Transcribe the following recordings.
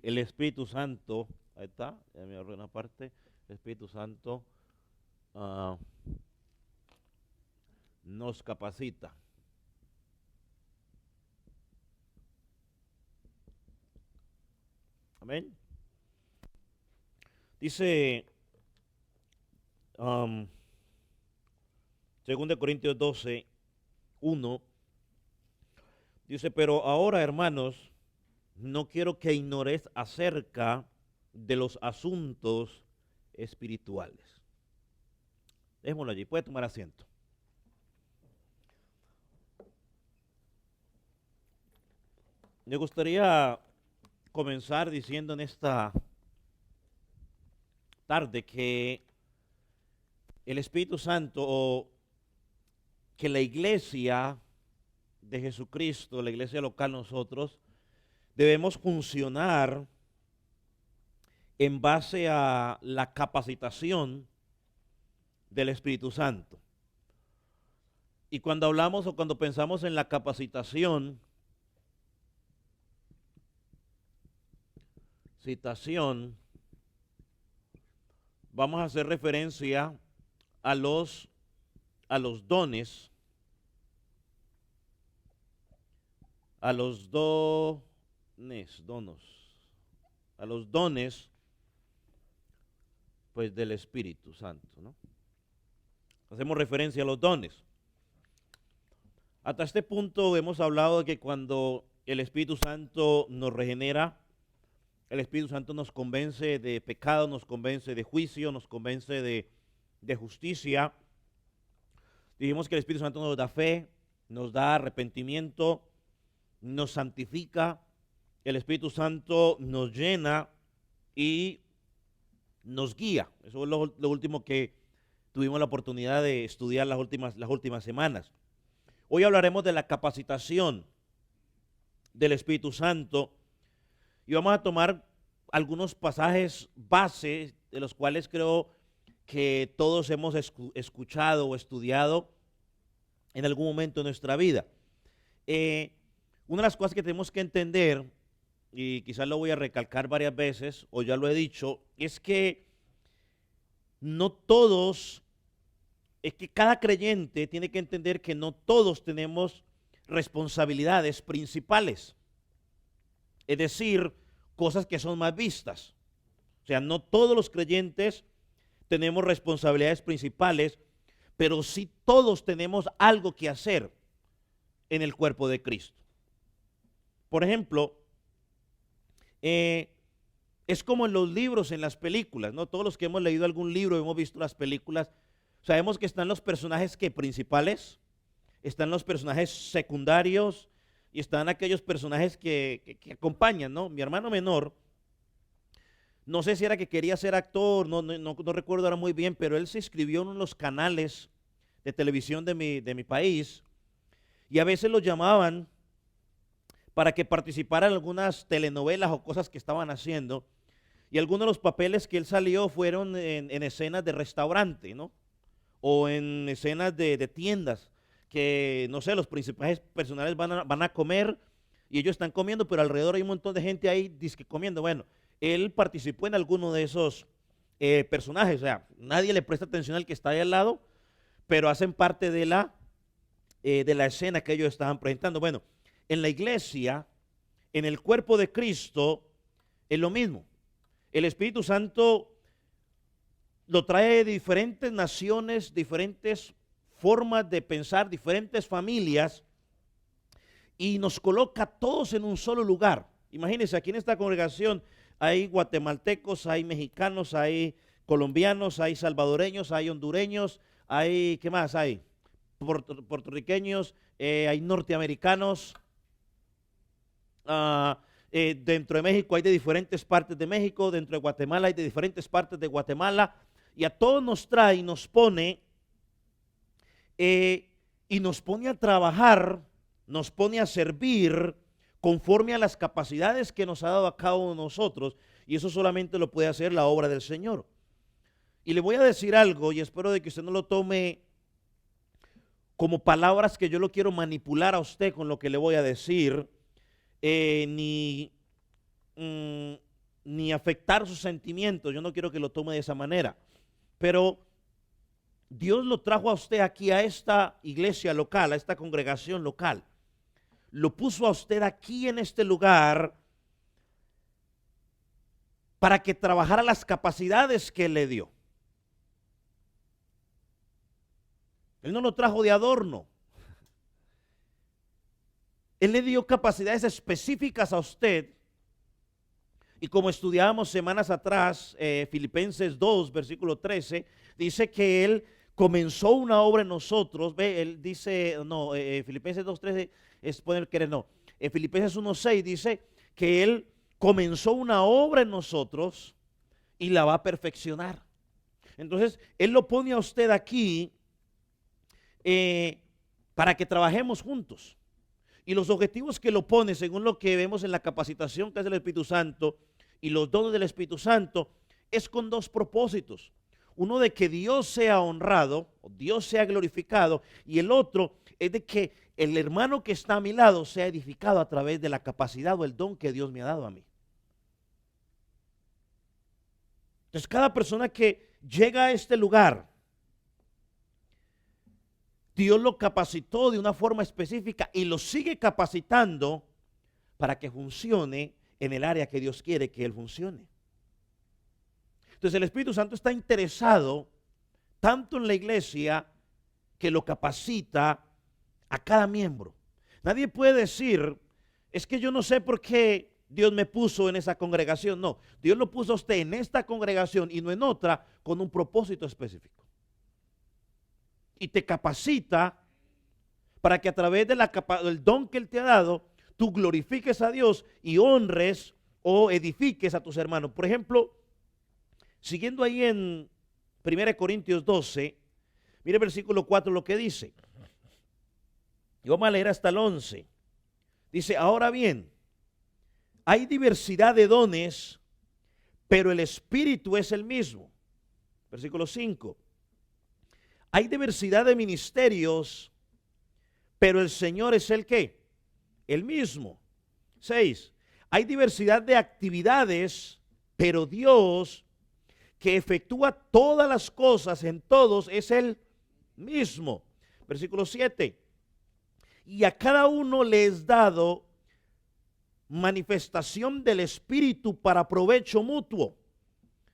el Espíritu Santo, ahí está, ya me ahorré una parte, el Espíritu Santo ah, nos capacita. Amén. Dice, um, 2 Corintios 12, 1, dice, pero ahora, hermanos, no quiero que ignores acerca de los asuntos espirituales. Dejémoslo allí, puede tomar asiento. Me gustaría comenzar diciendo en esta tarde que el Espíritu Santo o que la iglesia de Jesucristo, la iglesia local, nosotros debemos funcionar en base a la capacitación del Espíritu Santo. Y cuando hablamos o cuando pensamos en la capacitación, vamos a hacer referencia a los dones, a los dones, pues del Espíritu Santo, ¿no? Hacemos referencia a los dones. Hasta este punto hemos hablado de que cuando el Espíritu Santo nos regenera, el Espíritu Santo nos convence de pecado, nos convence de juicio, nos convence de justicia. Dijimos que el Espíritu Santo nos da fe, nos da arrepentimiento, nos santifica. El Espíritu Santo nos llena y nos guía. Eso es lo último que tuvimos la oportunidad de estudiar las últimas semanas. Hoy hablaremos de la capacitación del Espíritu Santo y vamos a tomar algunos pasajes base de los cuales creo que todos hemos escuchado o estudiado en algún momento de nuestra vida. Una de las cosas que tenemos que entender, y quizás lo voy a recalcar varias veces, o ya lo he dicho, es que cada creyente tiene que entender que no todos tenemos responsabilidades principales. Es decir, cosas que son más vistas. O sea, no todos los creyentes tenemos responsabilidades principales, pero sí todos tenemos algo que hacer en el cuerpo de Cristo. Por ejemplo, es como en los libros, en las películas, ¿no? Todos los que hemos leído algún libro, hemos visto las películas, sabemos que están los personajes principales, están los personajes secundarios y están aquellos personajes que acompañan, ¿no? Mi hermano menor, no sé si era que quería ser actor, no recuerdo ahora muy bien, pero él se inscribió en uno de los canales de televisión de mi país y a veces lo llamaban para que participara en algunas telenovelas o cosas que estaban haciendo. Y algunos de los papeles que él salió fueron en escenas de restaurante, ¿no? O en escenas de tiendas, que no sé, los principales personajes van a comer y ellos están comiendo, pero alrededor hay un montón de gente ahí disque comiendo. Bueno, él participó en alguno de esos personajes, o sea, nadie le presta atención al que está ahí al lado, pero hacen parte de la escena que ellos estaban presentando. Bueno, en la iglesia, en el cuerpo de Cristo, es lo mismo. El Espíritu Santo lo trae de diferentes naciones, diferentes formas de pensar, diferentes familias, y nos coloca todos en un solo lugar. Imagínense, aquí en esta congregación hay guatemaltecos, hay mexicanos, hay colombianos, hay salvadoreños, hay hondureños, hay, ¿qué más hay? Puertorriqueños, hay norteamericanos. Dentro de México hay de diferentes partes de México, dentro de Guatemala hay de diferentes partes de Guatemala, y a todos nos trae y nos pone a trabajar, nos pone a servir conforme a las capacidades que nos ha dado a cada uno de nosotros, y eso solamente lo puede hacer la obra del Señor. Y le voy a decir algo, y espero de que usted no lo tome como palabras que yo lo quiero manipular a usted con lo que le voy a decir, ni ni afectar sus sentimientos. Yo no quiero que lo tome de esa manera. Pero Dios lo trajo a usted aquí, a esta iglesia local, a esta congregación local. Lo puso a usted aquí en este lugar para que trabajara las capacidades que Él le dio. Él no lo trajo de adorno. Él le dio capacidades específicas a usted. Y como estudiábamos semanas atrás, Filipenses 2, versículo 13, dice que Él comenzó una obra en nosotros. Ve, Él dice, no, Filipenses 2, 13 es poner querer, no. Filipenses 1, 6 dice que Él comenzó una obra en nosotros y la va a perfeccionar. Entonces, Él lo pone a usted aquí para que trabajemos juntos. Y los objetivos que lo pone, según lo que vemos en la capacitación que hace el Espíritu Santo y los dones del Espíritu Santo, es con dos propósitos. Uno de que Dios sea honrado, o Dios sea glorificado, y el otro es de que el hermano que está a mi lado sea edificado a través de la capacidad o el don que Dios me ha dado a mí. Entonces, cada persona que llega a este lugar, Dios lo capacitó de una forma específica y lo sigue capacitando para que funcione en el área que Dios quiere que Él funcione. Entonces el Espíritu Santo está interesado tanto en la iglesia que lo capacita a cada miembro. Nadie puede decir, es que yo no sé por qué Dios me puso en esa congregación. No, Dios lo puso a usted en esta congregación y no en otra con un propósito específico. Y te capacita para que a través de del don que Él te ha dado, tú glorifiques a Dios y honres o edifiques a tus hermanos. Por ejemplo, siguiendo ahí en 1 Corintios 12, mire el versículo 4 lo que dice. Y vamos a leer hasta el 11. Dice, ahora bien, hay diversidad de dones, pero el Espíritu es el mismo. Versículo 5. Hay diversidad de ministerios, pero el Señor es el ¿qué? El mismo. 6. Hay diversidad de actividades, pero Dios, que efectúa todas las cosas en todos, es el mismo. Versículo 7. Y a cada uno le es dado manifestación del Espíritu para provecho mutuo.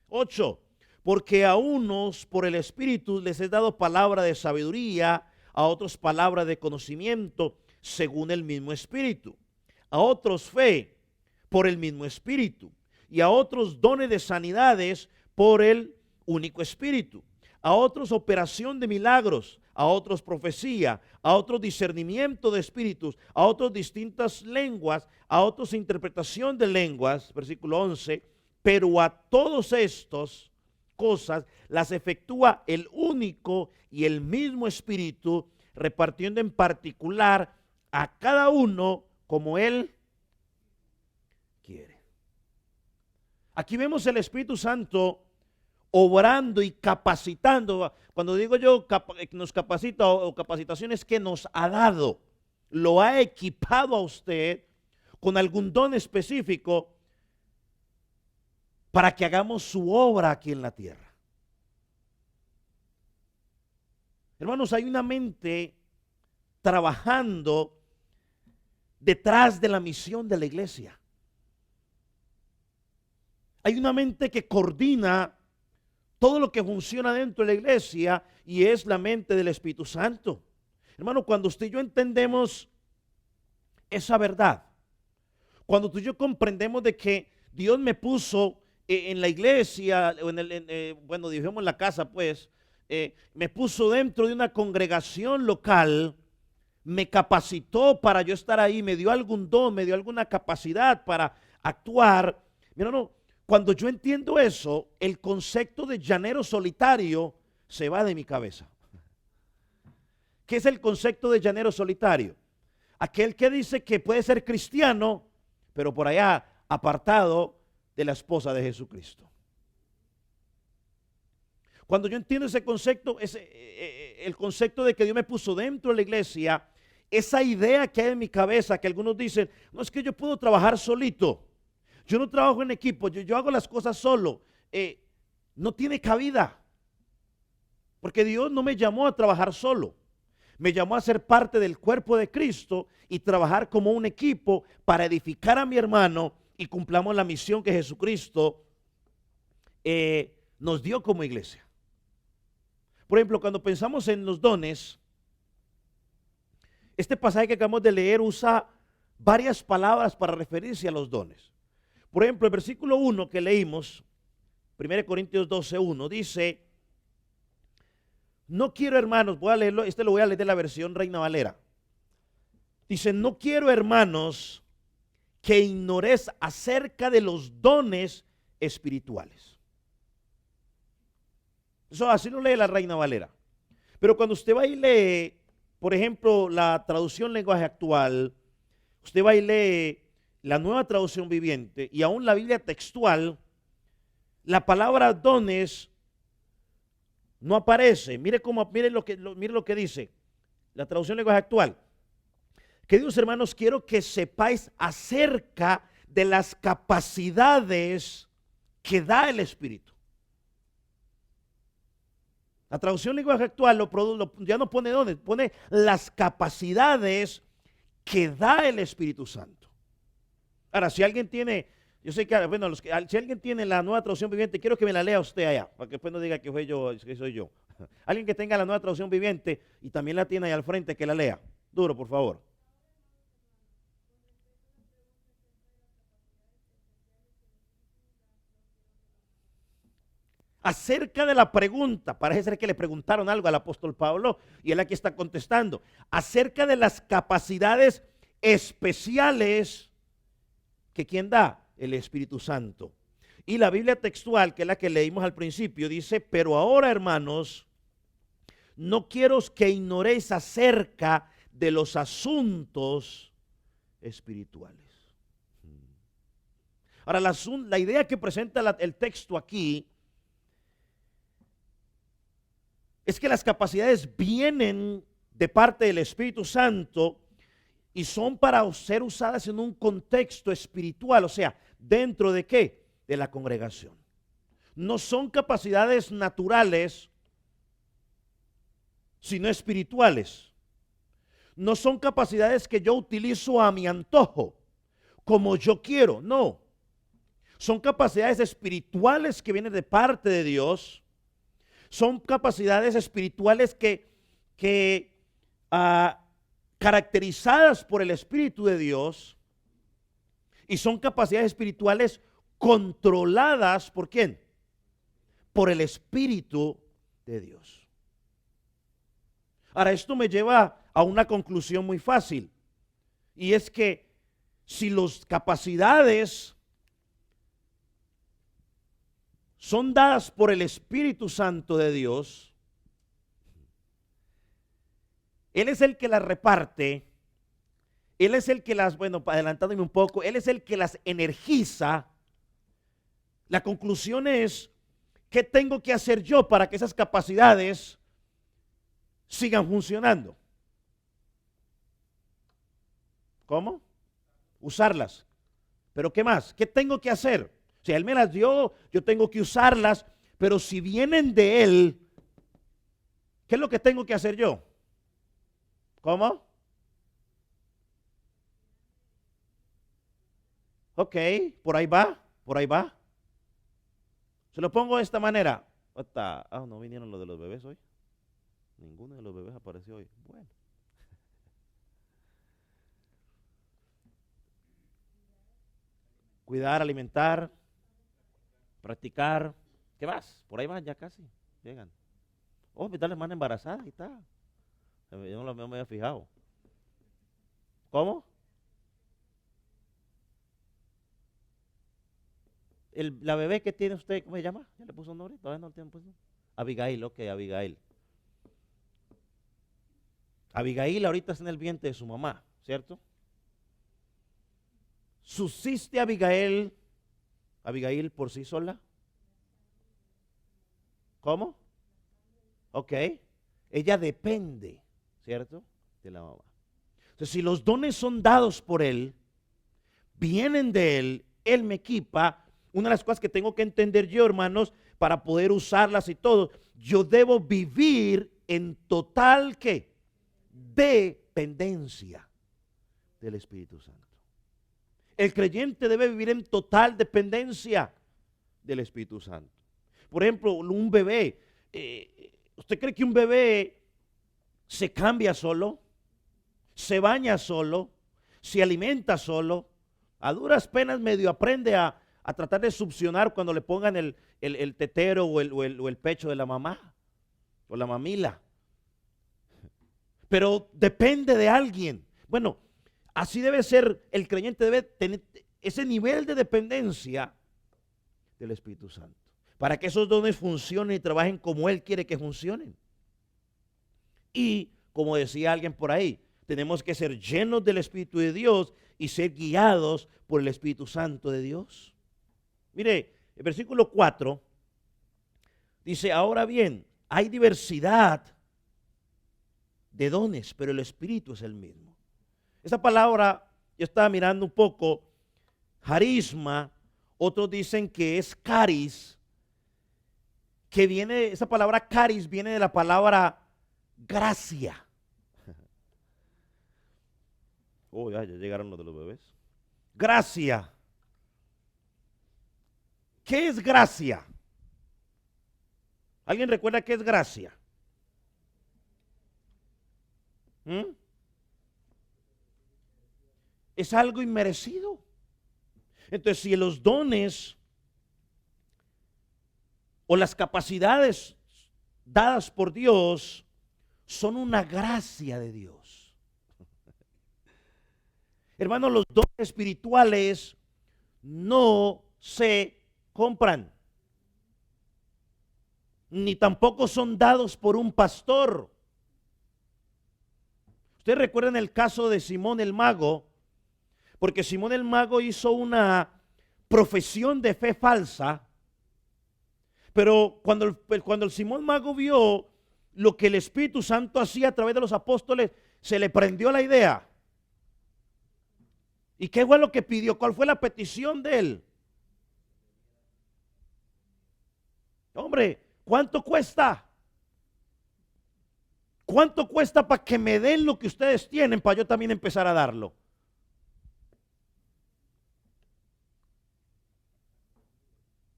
8. Porque a unos por el Espíritu les es dado palabra de sabiduría, a otros palabra de conocimiento, según el mismo Espíritu. A otros fe, por el mismo Espíritu. Y a otros dones de sanidades, por el único Espíritu. A otros operación de milagros, a otros profecía, a otros discernimiento de espíritus, a otros distintas lenguas, a otros interpretación de lenguas, versículo 11. Pero a todos estos cosas las efectúa el único y el mismo Espíritu, repartiendo en particular a cada uno como Él quiere. Aquí vemos el Espíritu Santo obrando y capacitando. Cuando digo yo nos capacita o capacitaciones que nos ha dado, lo ha equipado a usted con algún don específico para que hagamos su obra aquí en la tierra. Hermanos, hay una mente trabajando detrás de la misión de la iglesia. Hay una mente que coordina todo lo que funciona dentro de la iglesia y es la mente del Espíritu Santo. Hermano, cuando usted y yo entendemos esa verdad, cuando tú y yo comprendemos de que Dios me puso en la iglesia, bueno, dijimos en la casa, pues, me puso dentro de una congregación local, me capacitó para yo estar ahí, me dio algún don, me dio alguna capacidad para actuar. Mira, no, cuando yo entiendo eso, el concepto de llanero solitario se va de mi cabeza. ¿Qué es el concepto de llanero solitario? Aquel que dice que puede ser cristiano, pero por allá apartado de la esposa de Jesucristo. Cuando yo entiendo ese concepto, el concepto de que Dios me puso dentro de la iglesia, esa idea que hay en mi cabeza, que algunos dicen, no es que yo puedo trabajar solito, yo no trabajo en equipo, yo hago las cosas solo, no tiene cabida. Porque Dios no me llamó a trabajar solo. Me llamó a ser parte del cuerpo de Cristo y trabajar como un equipo para edificar a mi hermano y cumplamos la misión que Jesucristo nos dio como iglesia. Por ejemplo, cuando pensamos en los dones, este pasaje que acabamos de leer usa varias palabras para referirse a los dones. Por ejemplo, el versículo 1 que leímos, 1 Corintios 12:1, dice: no quiero, hermanos, voy a leerlo, lo voy a leer de la versión Reina Valera. Dice: no quiero, hermanos, que ignoréis acerca de los dones espirituales. Eso así lo lee la Reina Valera. Pero cuando usted va y lee, por ejemplo, la traducción lenguaje actual, usted va y lee la Nueva Traducción Viviente y aún la Biblia textual, la palabra dones no aparece. Mire lo que dice la traducción lenguaje actual. Queridos hermanos, quiero que sepáis acerca de las capacidades que da el Espíritu. La traducción lenguaje actual ya no pone dones, pone las capacidades que da el Espíritu Santo. Ahora, si alguien tiene, yo sé que, bueno, si alguien tiene la Nueva Traducción Viviente, quiero que me la lea usted allá, para que después no diga que fue yo, que soy yo. Alguien que tenga la Nueva Traducción Viviente y también la tiene ahí al frente, que la lea. Duro, por favor. Acerca de la pregunta, parece ser que le preguntaron algo al apóstol Pablo y él aquí está contestando, acerca de las capacidades especiales que ¿quién da? El Espíritu Santo. Y la Biblia textual, que es la que leímos al principio, dice: pero ahora, hermanos, no quiero que ignoréis acerca de los asuntos espirituales. Ahora, la idea que presenta el texto aquí es que las capacidades vienen de parte del Espíritu Santo y son para ser usadas en un contexto espiritual, o sea, ¿dentro de qué? De la congregación. No son capacidades naturales, sino espirituales. No son capacidades que yo utilizo a mi antojo, como yo quiero, no. Son capacidades espirituales que vienen de parte de Dios. Son capacidades espirituales que caracterizadas por el Espíritu de Dios, y son capacidades espirituales controladas ¿por quién? Por el Espíritu de Dios. Ahora, esto me lleva a una conclusión muy fácil, y es que si las capacidades son dadas por el Espíritu Santo de Dios, Él es el que las reparte, Él es el que las, bueno, adelantándome un poco, Él es el que las energiza. La conclusión es, ¿qué tengo que hacer yo para que esas capacidades sigan funcionando? ¿Cómo? Usarlas. ¿Pero qué más? ¿Qué tengo que hacer? O sea, Él me las dio, yo tengo que usarlas, pero si vienen de Él, ¿qué es lo que tengo que hacer yo? ¿Cómo? Ok, por ahí va, por ahí va. Se lo pongo de esta manera. No vinieron los de los bebés hoy. Ninguno de los bebés apareció hoy. Bueno. Cuidar, alimentar, practicar. ¿Qué más? Por ahí van ya casi. Llegan. Oh, está la hermana embarazada, ahí está. Yo no me había fijado. ¿Cómo? La bebé que tiene usted, ¿cómo se llama? ¿Ya le puso un nombre? Todavía no le tienen puesto. Abigail, ok, Abigail. Abigail ahorita está en el vientre de su mamá, ¿cierto? ¿Subsiste Abigail por sí sola? ¿Cómo? Ok. Ella depende, ¿cierto? De la mamá. Entonces, si los dones son dados por Él, vienen de Él Él me equipa. Una de las cosas que tengo que entender yo, hermanos, para poder usarlas y todo, yo debo vivir en total, ¿qué? Dependencia del Espíritu Santo. El creyente debe vivir en total dependencia del Espíritu Santo. Por ejemplo, un bebé. ¿Usted cree que un bebé se cambia solo? ¿Se baña solo? ¿Se alimenta solo? A duras penas medio aprende a tratar de succionar cuando le pongan el tetero o el pecho de la mamá o la mamila. Pero depende de alguien. Bueno, así debe ser, el creyente debe tener ese nivel de dependencia del Espíritu Santo, para que esos dones funcionen y trabajen como Él quiere que funcionen. Y, como decía alguien por ahí, tenemos que ser llenos del Espíritu de Dios y ser guiados por el Espíritu Santo de Dios. Mire, el versículo 4 dice, ahora bien, hay diversidad de dones, pero el Espíritu es el mismo. Esa palabra, yo estaba mirando un poco, carisma, otros dicen que es caris, que viene, esa palabra caris viene de la palabra gracia. Oh, ya llegaron los de los bebés. Gracia. ¿Qué es gracia? ¿Alguien recuerda qué es gracia? Es algo inmerecido. Entonces, si los dones o las capacidades dadas por Dios son una gracia de Dios. Hermanos, los dones espirituales no se compran, ni tampoco son dados por un pastor. Ustedes recuerdan el caso de Simón el Mago, porque Simón el Mago hizo una profesión de fe falsa, pero cuando el Simón Mago vio lo que el Espíritu Santo hacía a través de los apóstoles, se le prendió la idea. ¿Y qué fue lo que pidió? ¿Cuál fue la petición de él? Hombre, ¿cuánto cuesta? ¿Cuánto cuesta para que me den lo que ustedes tienen para yo también empezar a darlo?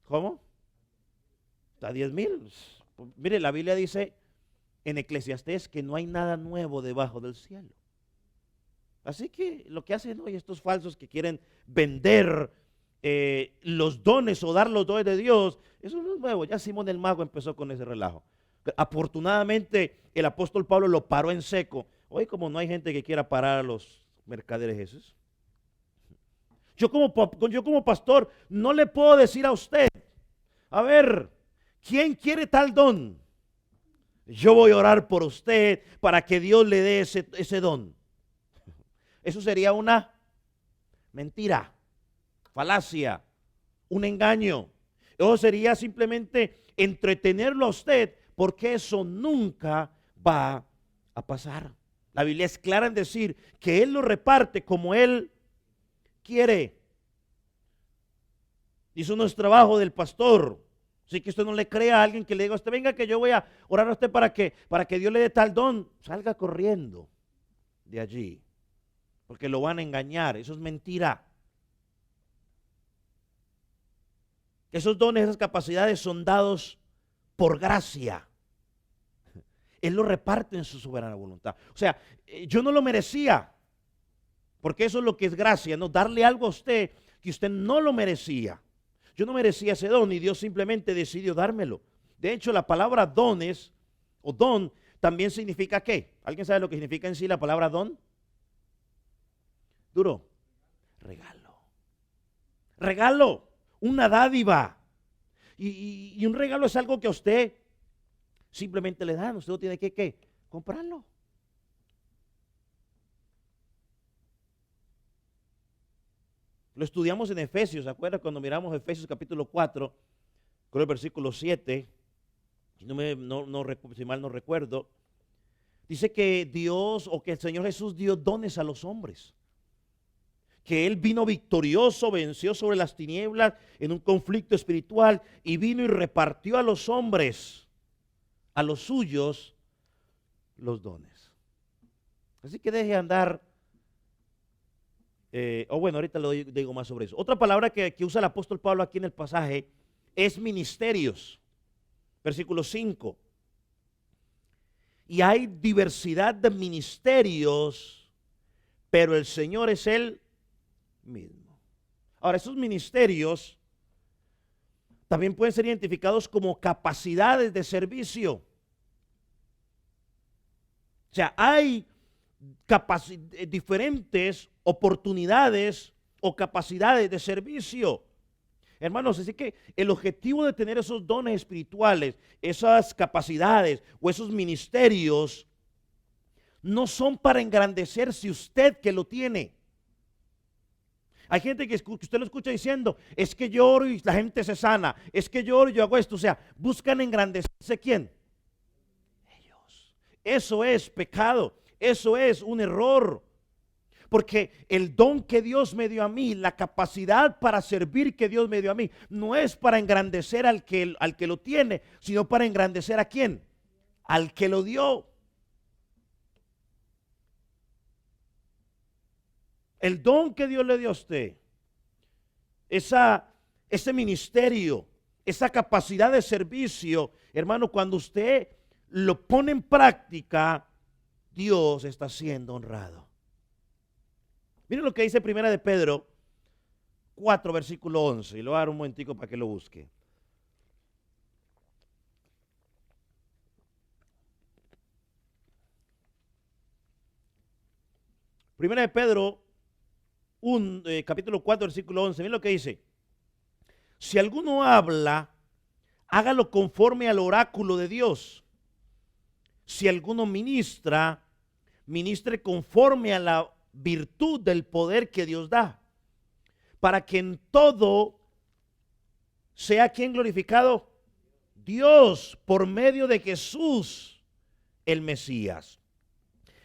¿Cómo? ¿A 10,000? Mire, la Biblia dice en Eclesiastés que no hay nada nuevo debajo del cielo. Así que lo que hacen hoy estos falsos que quieren vender los dones o dar los dones de Dios, eso no es nuevo. Ya Simón el Mago empezó con ese relajo. Afortunadamente el apóstol Pablo lo paró en seco. Hoy como no hay gente que quiera parar a los mercaderes esos. Yo como pastor no le puedo decir a usted, a ver, ¿quién quiere tal don? Yo voy a orar por usted para que Dios le dé ese don. Eso sería una mentira, falacia, un engaño. Eso sería simplemente entretenerlo a usted, porque eso nunca va a pasar. La Biblia es clara en decir que Él lo reparte como Él quiere. Y eso no es trabajo del pastor. Así que usted no le crea a alguien que le diga a usted, venga que yo voy a orar a usted para que Dios le dé tal don. Salga corriendo de allí, porque lo van a engañar. Eso es mentira. Esos dones, esas capacidades son dados por gracia. Él lo reparte en su soberana voluntad. O sea, yo no lo merecía, porque eso es lo que es gracia, ¿no? Darle algo a usted que usted no lo merecía. Yo no merecía ese don y Dios simplemente decidió dármelo. De hecho, la palabra dones o don también significa ¿qué? ¿Alguien sabe lo que significa en sí la palabra don? Duro. Regalo. Regalo. Una dádiva. Y un regalo es algo que a usted simplemente le dan. Usted no tiene que ¿qué? Comprarlo. Lo estudiamos en Efesios, ¿se acuerdan? Cuando miramos Efesios capítulo 4, con el versículo 7, si mal no recuerdo, dice que Dios o que el Señor Jesús dio dones a los hombres. que él vino victorioso, venció sobre las tinieblas en un conflicto espiritual y vino y repartió a los hombres, a los suyos, los dones. Así que deje andar, bueno, ahorita lo digo más sobre eso. Otra palabra que usa el apóstol Pablo aquí en el pasaje es ministerios. Versículo 5. Y hay diversidad de ministerios, pero el Señor es el mismo. Ahora, esos ministerios también pueden ser identificados como capacidades de servicio. O sea, hay diferentes oportunidades o capacidades de servicio. Hermanos, así que el objetivo de tener esos dones espirituales, esas capacidades o esos ministerios, no son para engrandecerse usted que lo tiene. Hay gente que usted lo escucha diciendo, es que yo oro y la gente se sana, es que yo oro y yo hago esto. O sea, buscan engrandecerse, ¿quién? Ellos. Eso es pecado, eso es un error. Porque el don que Dios me dio a mí, la capacidad para servir que Dios me dio a mí, no es para engrandecer al que lo tiene, sino para engrandecer ¿a quién? Al que lo dio. El don que Dios le dio a usted, ese ministerio, esa capacidad de servicio, hermano, cuando usted lo pone en práctica, Dios está siendo honrado. Miren lo que dice Primera de Pedro 4, versículo 11. Y lo voy a dar un momentico para que lo busque. Primera de Pedro, capítulo 4, versículo 11. Miren lo que dice. Si alguno habla, hágalo conforme al oráculo de Dios. Si alguno ministra, ministre conforme a la virtud del poder que Dios da, para que en todo sea quien glorificado, Dios, por medio de Jesús el Mesías,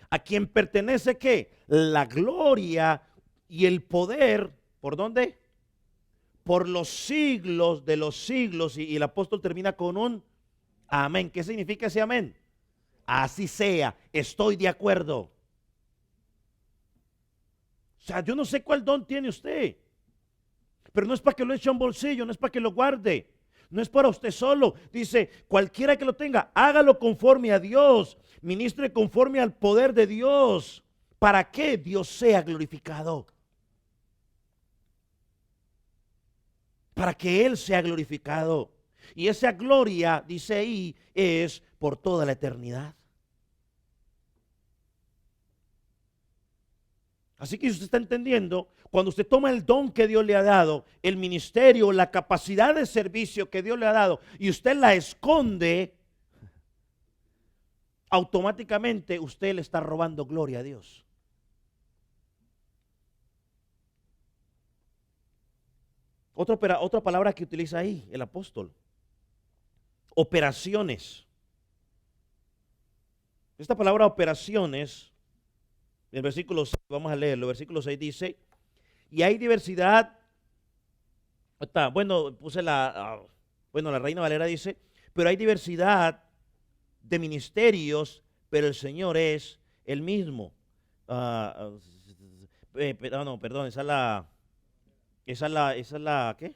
a quien pertenece ¿qué? La gloria y el poder, ¿por dónde? Por los siglos de los siglos. Y el apóstol termina con un amén. ¿Qué significa ese amén? Así sea, estoy de acuerdo. O sea, yo no sé cuál don tiene usted, pero no es para que lo eche a un bolsillo, no es para que lo guarde, no es para usted solo. Dice, cualquiera que lo tenga, hágalo conforme a Dios, ministre conforme al poder de Dios, para que Dios sea glorificado. Para que Él sea glorificado. Y esa gloria, dice ahí, es por toda la eternidad. Así que usted está entendiendo, cuando usted toma el don que Dios le ha dado, el ministerio, la capacidad de servicio que Dios le ha dado, y usted la esconde, automáticamente usted le está robando gloria a Dios. Otra palabra que utiliza ahí el apóstol, operaciones. Esta palabra operaciones, el versículo 6, vamos a leerlo, el versículo 6 dice, y hay diversidad, puse la Reina Valera dice, pero hay diversidad de ministerios, pero el Señor es el mismo. Perdón, esa es la, ¿qué?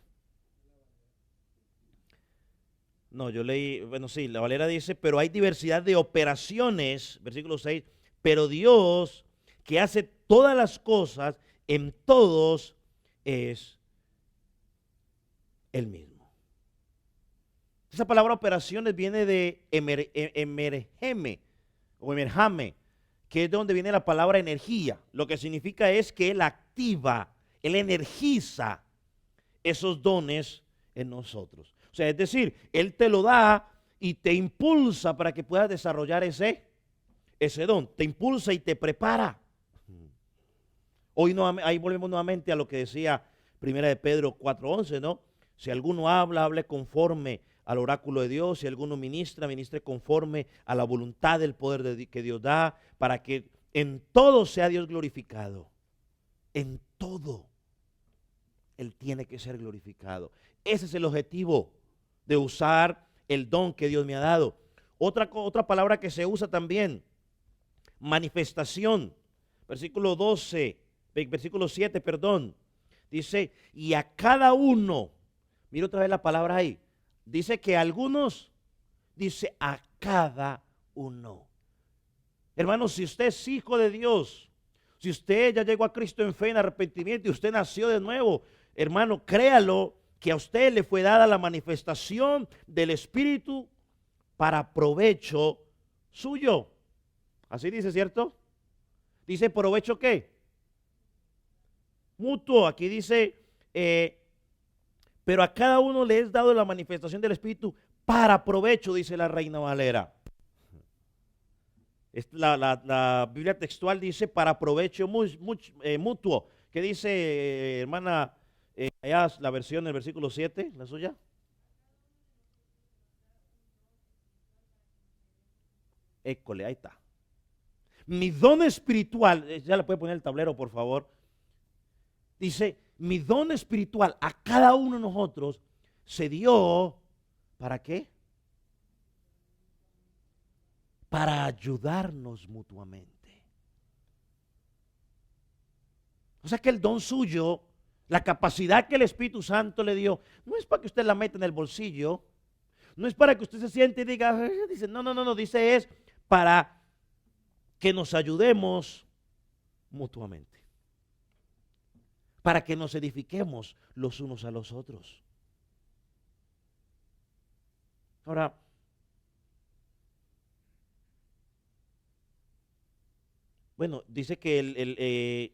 No, yo leí, la Valera dice, pero hay diversidad de operaciones, versículo 6, pero Dios que hace todas las cosas en todos es el mismo. Esa palabra operaciones viene de emergeme o emerjame, que es de donde viene la palabra energía. Lo que significa es que Él activa, Él energiza esos dones en nosotros. O sea, es decir, Él te lo da y te impulsa para que puedas desarrollar ese don. Te impulsa y te prepara. Hoy ahí volvemos nuevamente a lo que decía Primera de Pedro 4:11, ¿no? Si alguno habla, hable conforme al oráculo de Dios. Si alguno ministra, ministre conforme a la voluntad del poder que Dios da, para que en todo sea Dios glorificado. En todo, Él tiene que ser glorificado. Ese es el objetivo de usar el don que Dios me ha dado. Otra palabra que se usa también, manifestación. Versículo 7, perdón. Dice, y a cada uno, mira otra vez la palabra ahí, dice que algunos, dice a cada uno. Hermanos, si usted es hijo de Dios, si usted ya llegó a Cristo en fe, en arrepentimiento y usted nació de nuevo, hermano, créalo que a usted le fue dada la manifestación del Espíritu para provecho suyo. Así dice, ¿cierto? Dice provecho ¿qué? Mutuo. Aquí dice, pero a cada uno le es dado la manifestación del Espíritu para provecho, dice la Reina Valera. La Biblia textual dice para provecho mutuo. ¿Qué dice, hermana, allá la versión del versículo 7, la suya? École, ahí está. Mi don espiritual, ya le puede poner el tablero, por favor. Dice, mi don espiritual a cada uno de nosotros se dio, ¿para qué? Para ayudarnos mutuamente. O sea que el don suyo, la capacidad que el Espíritu Santo le dio, no es para que usted la meta en el bolsillo, no es para que usted se siente y diga, dice, no, dice es para que nos ayudemos mutuamente, para que nos edifiquemos los unos a los otros. Ahora, bueno, dice que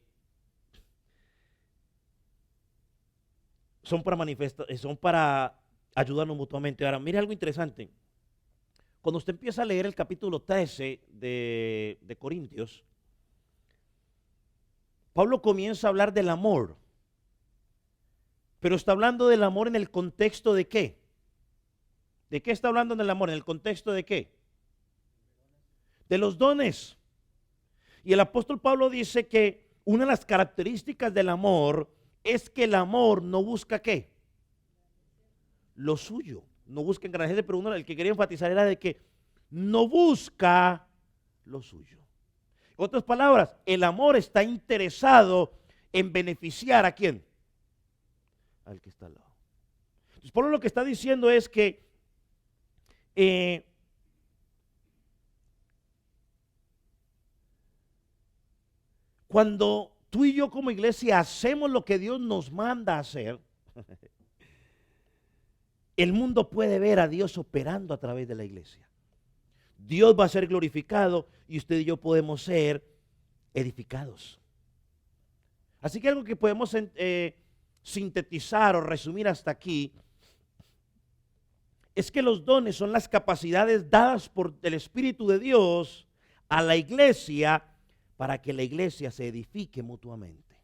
son para manifestar, son para ayudarnos mutuamente. Ahora, mire algo interesante. Cuando usted empieza a leer el capítulo 13 de Corintios, Pablo comienza a hablar del amor, pero está hablando del amor en el contexto de ¿qué? ¿De qué está hablando en el amor? ¿En el contexto de qué? De los dones. Y el apóstol Pablo dice que una de las características del amor es que el amor no busca ¿qué? Lo suyo. No busca engrandecerse, pero el que quería enfatizar era de que no busca lo suyo. En otras palabras, el amor está interesado en beneficiar ¿a quién? Al que está al lado. Entonces, Pablo lo que está diciendo es que cuando tú y yo como iglesia hacemos lo que Dios nos manda a hacer, el mundo puede ver a Dios operando a través de la iglesia. Dios va a ser glorificado y usted y yo podemos ser edificados. Así que algo que podemos sintetizar o resumir hasta aquí es que los dones son las capacidades dadas por el Espíritu de Dios a la iglesia para que la iglesia se edifique mutuamente.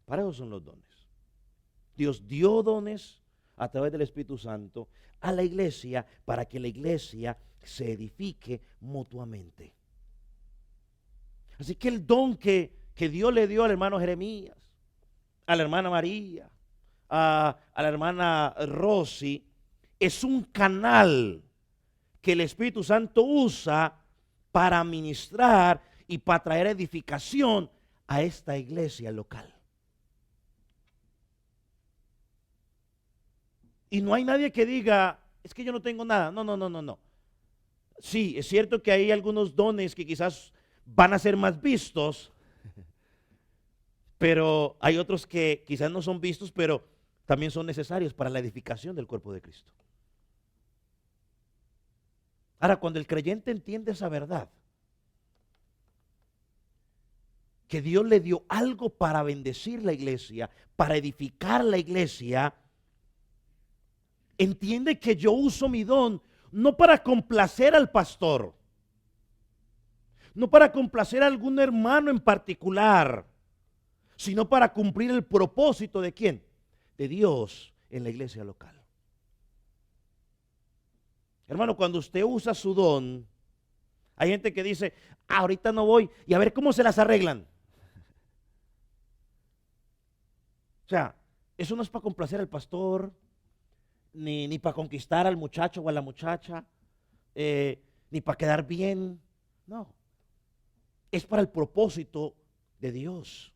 Para eso son los dones. Dios dio dones a través del Espíritu Santo a la iglesia para que la iglesia se edifique mutuamente. Así que el don que Dios le dio al hermano Jeremías, a la hermana María, a la hermana Rosy, es un canal que el Espíritu Santo usa para ministrar y para traer edificación a esta iglesia local. Y no hay nadie que diga, es que yo no tengo nada. No. Sí, es cierto que hay algunos dones que quizás van a ser más vistos, pero hay otros que quizás no son vistos, pero también son necesarios para la edificación del cuerpo de Cristo. Ahora, cuando el creyente entiende esa verdad, que Dios le dio algo para bendecir la iglesia, para edificar la iglesia, entiende que yo uso mi don no para complacer al pastor, no para complacer a algún hermano en particular, sino para cumplir el propósito de ¿quién? De Dios en la iglesia local. Hermano, cuando usted usa su don, hay gente que dice, ahorita no voy y a ver cómo se las arreglan. sea, eso no es para complacer al pastor, ni para conquistar al muchacho o a la muchacha, ni para quedar bien. No, es para el propósito de Dios.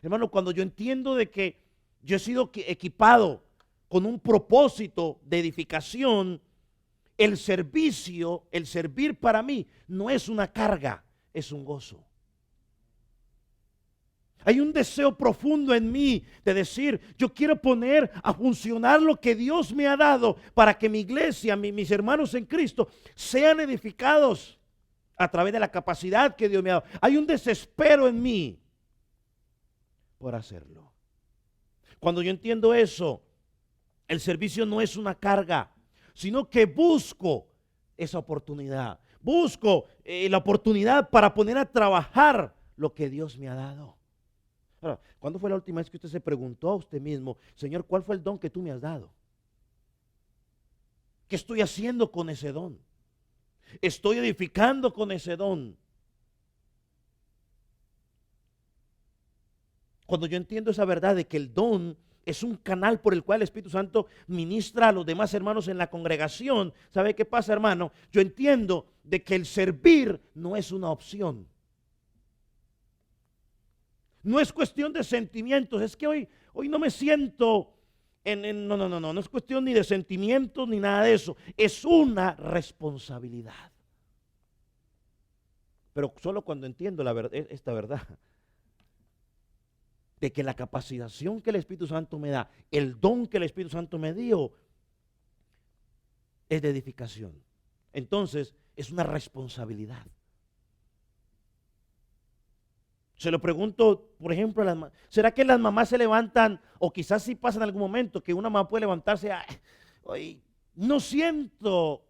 Hermano, cuando yo entiendo de que yo he sido equipado con un propósito de edificación, el servicio, el servir para mí no es una carga, es un gozo. Hay un deseo profundo en mí de decir, yo quiero poner a funcionar lo que Dios me ha dado para que mi iglesia, mis hermanos en Cristo, sean edificados a través de la capacidad que Dios me ha dado. Hay un desespero en mí por hacerlo. Cuando yo entiendo eso, el servicio no es una carga, sino que busco esa oportunidad. Busco la oportunidad para poner a trabajar lo que Dios me ha dado. Ahora, ¿cuándo fue la última vez que usted se preguntó a usted mismo, Señor, cuál fue el don que tú me has dado? ¿Qué estoy haciendo con ese don? ¿Estoy edificando con ese don? Cuando yo entiendo esa verdad de que el don es un canal por el cual el Espíritu Santo ministra a los demás hermanos en la congregación, ¿sabe qué pasa, hermano? Yo entiendo de que el servir no es una opción. No es cuestión de sentimientos, es que hoy no me siento no es cuestión ni de sentimientos ni nada de eso, es una responsabilidad. Pero solo cuando entiendo esta verdad, de que la capacitación que el Espíritu Santo me da, el don que el Espíritu Santo me dio, es de edificación. Entonces, es una responsabilidad. Se lo pregunto, por ejemplo, ¿será que las mamás se levantan, o quizás sí pasa en algún momento, que una mamá puede levantarse, hoy no siento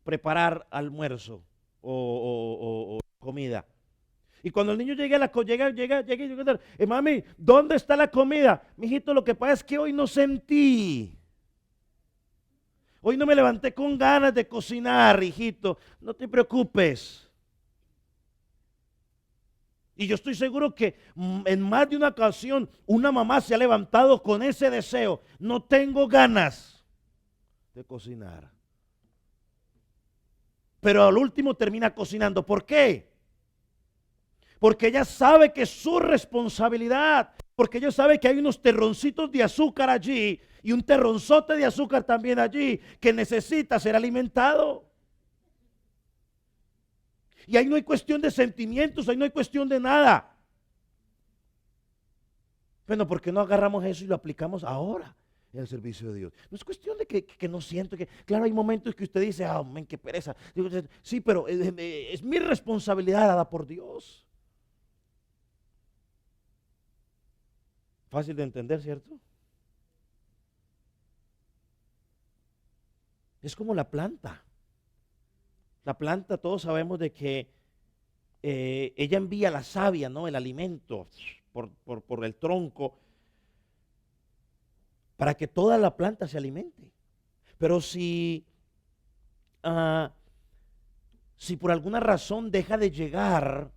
preparar almuerzo o comida? Y cuando el niño llega, mami, ¿dónde está la comida? Mijito, lo que pasa es que hoy no sentí. Hoy no me levanté con ganas de cocinar, hijito. No te preocupes. Y yo estoy seguro que en más de una ocasión una mamá se ha levantado con ese deseo. No tengo ganas de cocinar. Pero al último termina cocinando. ¿Por qué? Porque ella sabe que es su responsabilidad. Porque ella sabe que hay unos terroncitos de azúcar allí y un terronzote de azúcar también allí que necesita ser alimentado. Y ahí no hay cuestión de sentimientos, ahí no hay cuestión de nada. Bueno, ¿por qué no agarramos eso y lo aplicamos ahora en el servicio de Dios? No es cuestión de que no siento que, claro, hay momentos que usted dice, men, qué pereza. Digo, sí, pero es mi responsabilidad dada por Dios. Fácil de entender, ¿cierto? Es como la planta. La planta, todos sabemos de que ella envía la savia, ¿no? El alimento por el tronco para que toda la planta se alimente. Pero si por alguna razón deja de llegar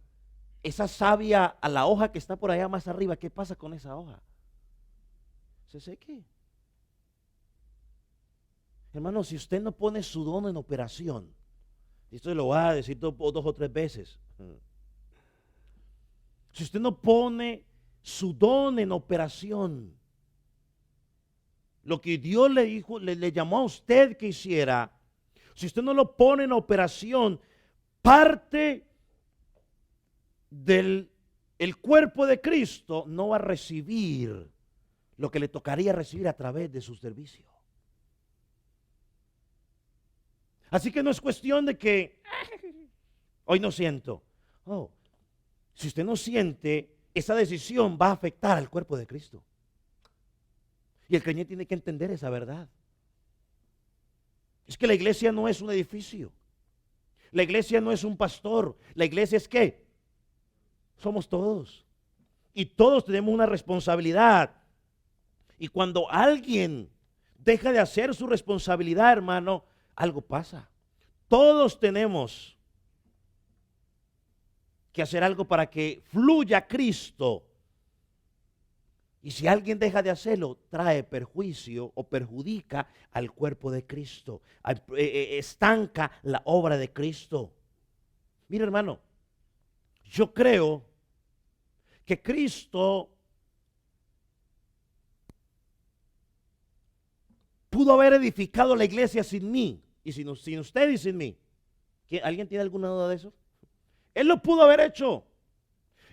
esa savia a la hoja que está por allá más arriba, ¿qué pasa con esa hoja? Se seque. Hermano, si usted no pone su don en operación, y esto lo voy a decir dos o tres veces, si usted no pone su don en operación, lo que Dios le dijo, le llamó a usted que hiciera, si usted no lo pone en operación, parte del cuerpo de Cristo no va a recibir lo que le tocaría recibir a través de su servicio. Así que no es cuestión de que hoy no siento. Si usted no siente, esa decisión va a afectar al cuerpo de Cristo. Y el creyente tiene que entender esa verdad. Es que la iglesia no es un edificio. La iglesia no es un pastor. La iglesia es ¿qué? Somos todos. Y todos tenemos una responsabilidad. Y cuando alguien deja de hacer su responsabilidad, hermano, algo pasa. Todos tenemos que hacer algo para que fluya Cristo Y si alguien deja de hacerlo, trae perjuicio o perjudica al cuerpo de Cristo, estanca la obra de Cristo. Mira, hermano, yo creo que Cristo pudo haber edificado la iglesia sin mí, y sin usted y sin mí. ¿Alguien tiene alguna duda de eso? Él lo pudo haber hecho.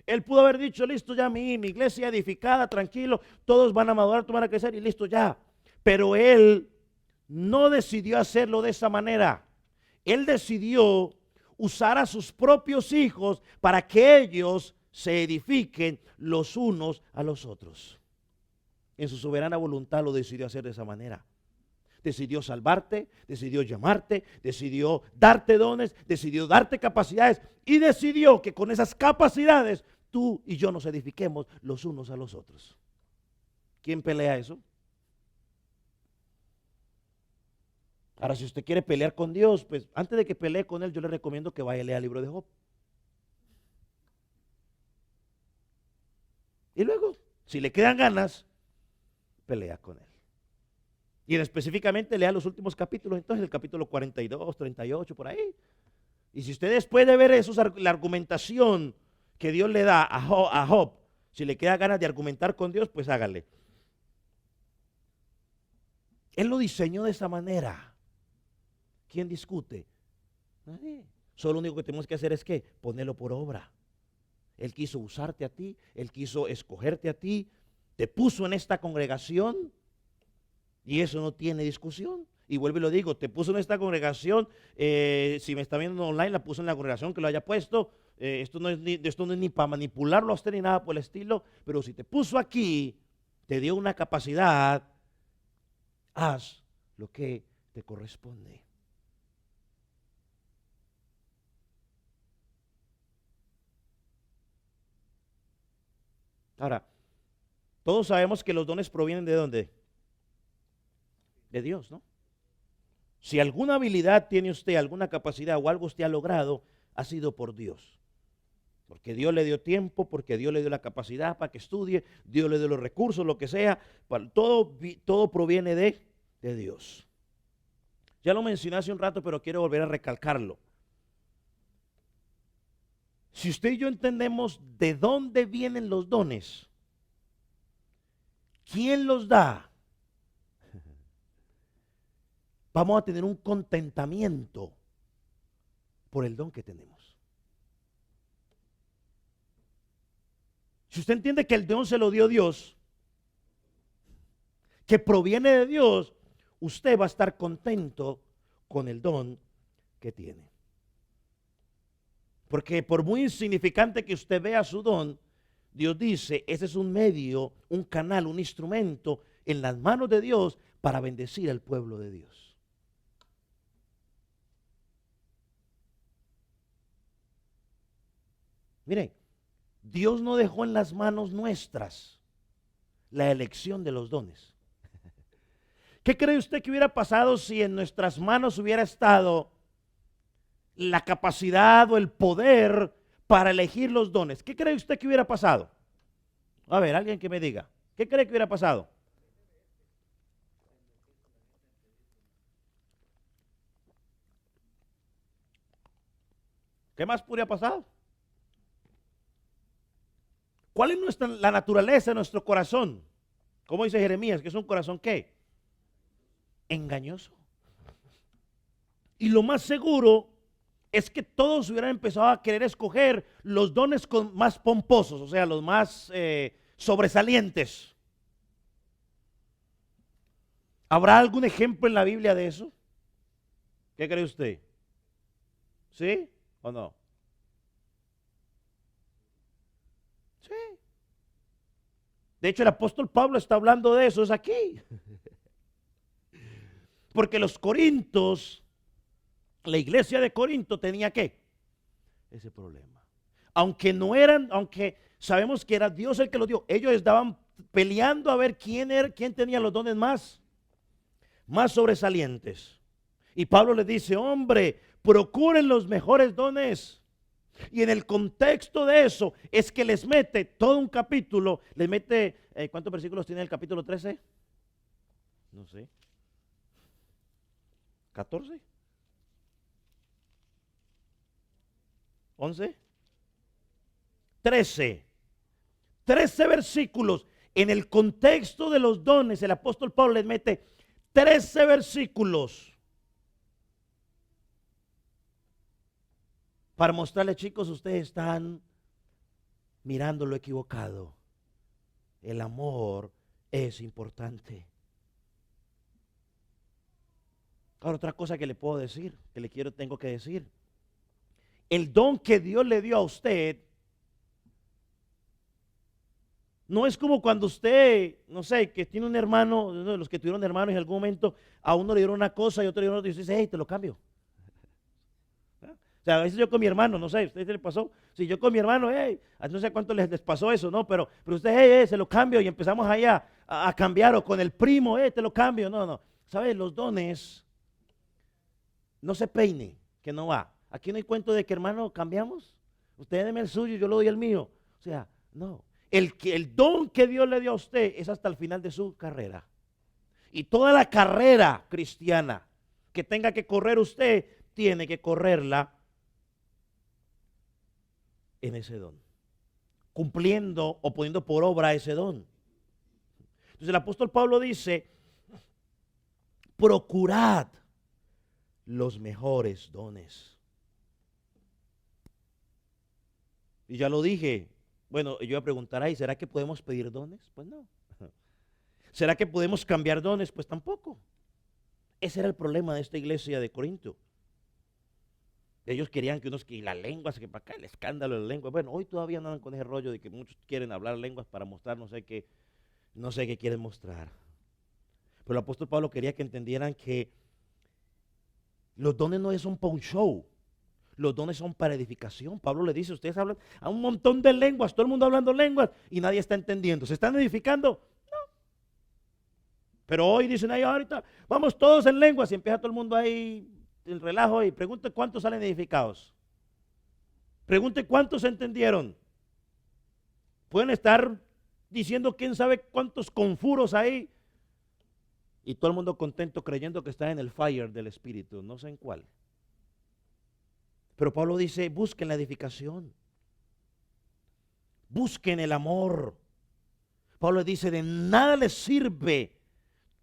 Él pudo haber dicho, listo ya mi iglesia edificada, tranquilo, todos van a madurar, todos van a crecer y listo ya. Pero él no decidió hacerlo de esa manera. Él decidió usar a sus propios hijos para que ellos se edifiquen los unos a los otros. En su soberana voluntad lo decidió hacer de esa manera. Decidió salvarte, decidió llamarte, decidió darte dones, decidió darte capacidades y decidió que con esas capacidades tú y yo nos edifiquemos los unos a los otros. ¿Quién pelea eso? Ahora, si usted quiere pelear con Dios, pues antes de que pelee con Él, yo le recomiendo que vaya a leer el libro de Job. Y luego, si le quedan ganas, pelea con Él. Y específicamente lea los últimos capítulos, entonces el capítulo 42, 38, por ahí. Y si usted después de ver eso, la argumentación que Dios le da a Job, si le queda ganas de argumentar con Dios, pues hágale. Él lo diseñó de esa manera. ¿Quién discute? Nadie. Solo lo único que tenemos que hacer es que ponerlo por obra. Él quiso usarte a ti, Él quiso escogerte a ti, te puso en esta congregación y eso no tiene discusión. Y vuelvo y lo digo, te puso en esta congregación, si me está viendo online, la puso en la congregación que lo haya puesto. Esto no es ni para manipularlo a usted ni nada por el estilo, pero si te puso aquí, te dio una capacidad, haz lo que te corresponde. Ahora, todos sabemos que los dones provienen ¿de dónde? De Dios, ¿no? Si alguna habilidad tiene usted, alguna capacidad o algo usted ha logrado, ha sido por Dios. Porque Dios le dio tiempo, porque Dios le dio la capacidad para que estudie, Dios le dio los recursos, lo que sea. Todo proviene de Dios. Ya lo mencioné hace un rato, pero quiero volver a recalcarlo. Si usted y yo entendemos de dónde vienen los dones, quién los da, vamos a tener un contentamiento por el don que tenemos. Si usted entiende que el don se lo dio Dios, que proviene de Dios, usted va a estar contento con el don que tiene. Porque por muy insignificante que usted vea su don, Dios dice, ese es un medio, un canal, un instrumento en las manos de Dios para bendecir al pueblo de Dios. Mire, Dios no dejó en las manos nuestras la elección de los dones. ¿Qué cree usted que hubiera pasado si en nuestras manos hubiera estado la capacidad o el poder para elegir los dones? ¿Qué cree usted que hubiera pasado? A ver, alguien que me diga. ¿Qué cree que hubiera pasado? ¿Qué más podría pasar? ¿Cuál es la naturaleza de nuestro corazón? ¿Cómo dice Jeremías? Que es un corazón ¿qué? Engañoso. Y lo más seguro es que todos hubieran empezado a querer escoger los dones más pomposos, o sea, los más sobresalientes. ¿Habrá algún ejemplo en la Biblia de eso? ¿Qué cree usted? ¿Sí o no? Sí. De hecho, el apóstol Pablo está hablando de eso, es aquí. Porque los corintios, la iglesia de Corinto tenía ¿qué? Ese problema. Aunque sabemos que era Dios el que lo dio, ellos estaban peleando a ver quién tenía los dones más sobresalientes. Y Pablo les dice, hombre, procuren los mejores dones. Y en el contexto de eso es que les mete todo un capítulo, les mete, ¿cuántos versículos tiene el capítulo 13? No sé. ¿14? ¿11? 13. 13 versículos. En el contexto de los dones, el apóstol Pablo les mete 13 versículos para mostrarles, chicos, ustedes están mirando lo equivocado. El amor es importante. Ahora, otra cosa que le puedo decir, tengo que decir. El don que Dios le dio a usted no es como cuando usted, no sé, que tiene un hermano, uno de los que tuvieron hermanos en algún momento, a uno le dieron una cosa y a otro le dieron otra y usted dice, hey, te lo cambio. O sea, a veces yo con mi hermano, no sé, ¿a usted se le pasó? Si yo con mi hermano, hey, no sé cuánto les pasó eso, ¿no? Pero usted, hey, se lo cambio y empezamos allá a cambiar, o con el primo, te lo cambio. No. ¿Sabes? Los dones, no se peine, que no va. Aquí no hay cuento de que, hermano, cambiamos. Usted deme el suyo y yo le doy el mío. O sea, no. El don que Dios le dio a usted es hasta el final de su carrera. Y toda la carrera cristiana que tenga que correr usted, tiene que correrla en ese don, cumpliendo o poniendo por obra ese don. Entonces el apóstol Pablo dice, procurad los mejores dones. Y ya lo dije, bueno, yo iba a preguntar ahí, ¿será que podemos pedir dones? Pues no. ¿Será que podemos cambiar dones? Pues tampoco. Ese era el problema de esta iglesia de Corinto. Ellos querían que las lenguas, que para acá el escándalo de las lenguas. Bueno, hoy todavía andan con ese rollo de que muchos quieren hablar lenguas para mostrar no sé qué quieren mostrar. Pero el apóstol Pablo quería que entendieran que los dones no son para un show. Los dones son para edificación. Pablo le dice, ustedes hablan a un montón de lenguas, todo el mundo hablando lenguas y nadie está entendiendo. ¿Se están edificando? No. Pero hoy dicen, ahí ahorita vamos todos en lenguas y empieza todo el mundo ahí el relajo y pregunte cuántos salen edificados. Pregunte cuántos entendieron. Pueden estar diciendo quién sabe cuántos confuros hay y todo el mundo contento creyendo que está en el fire del Espíritu, no sé en cuál. Pero Pablo dice, busquen la edificación, busquen el amor. Pablo dice, de nada les sirve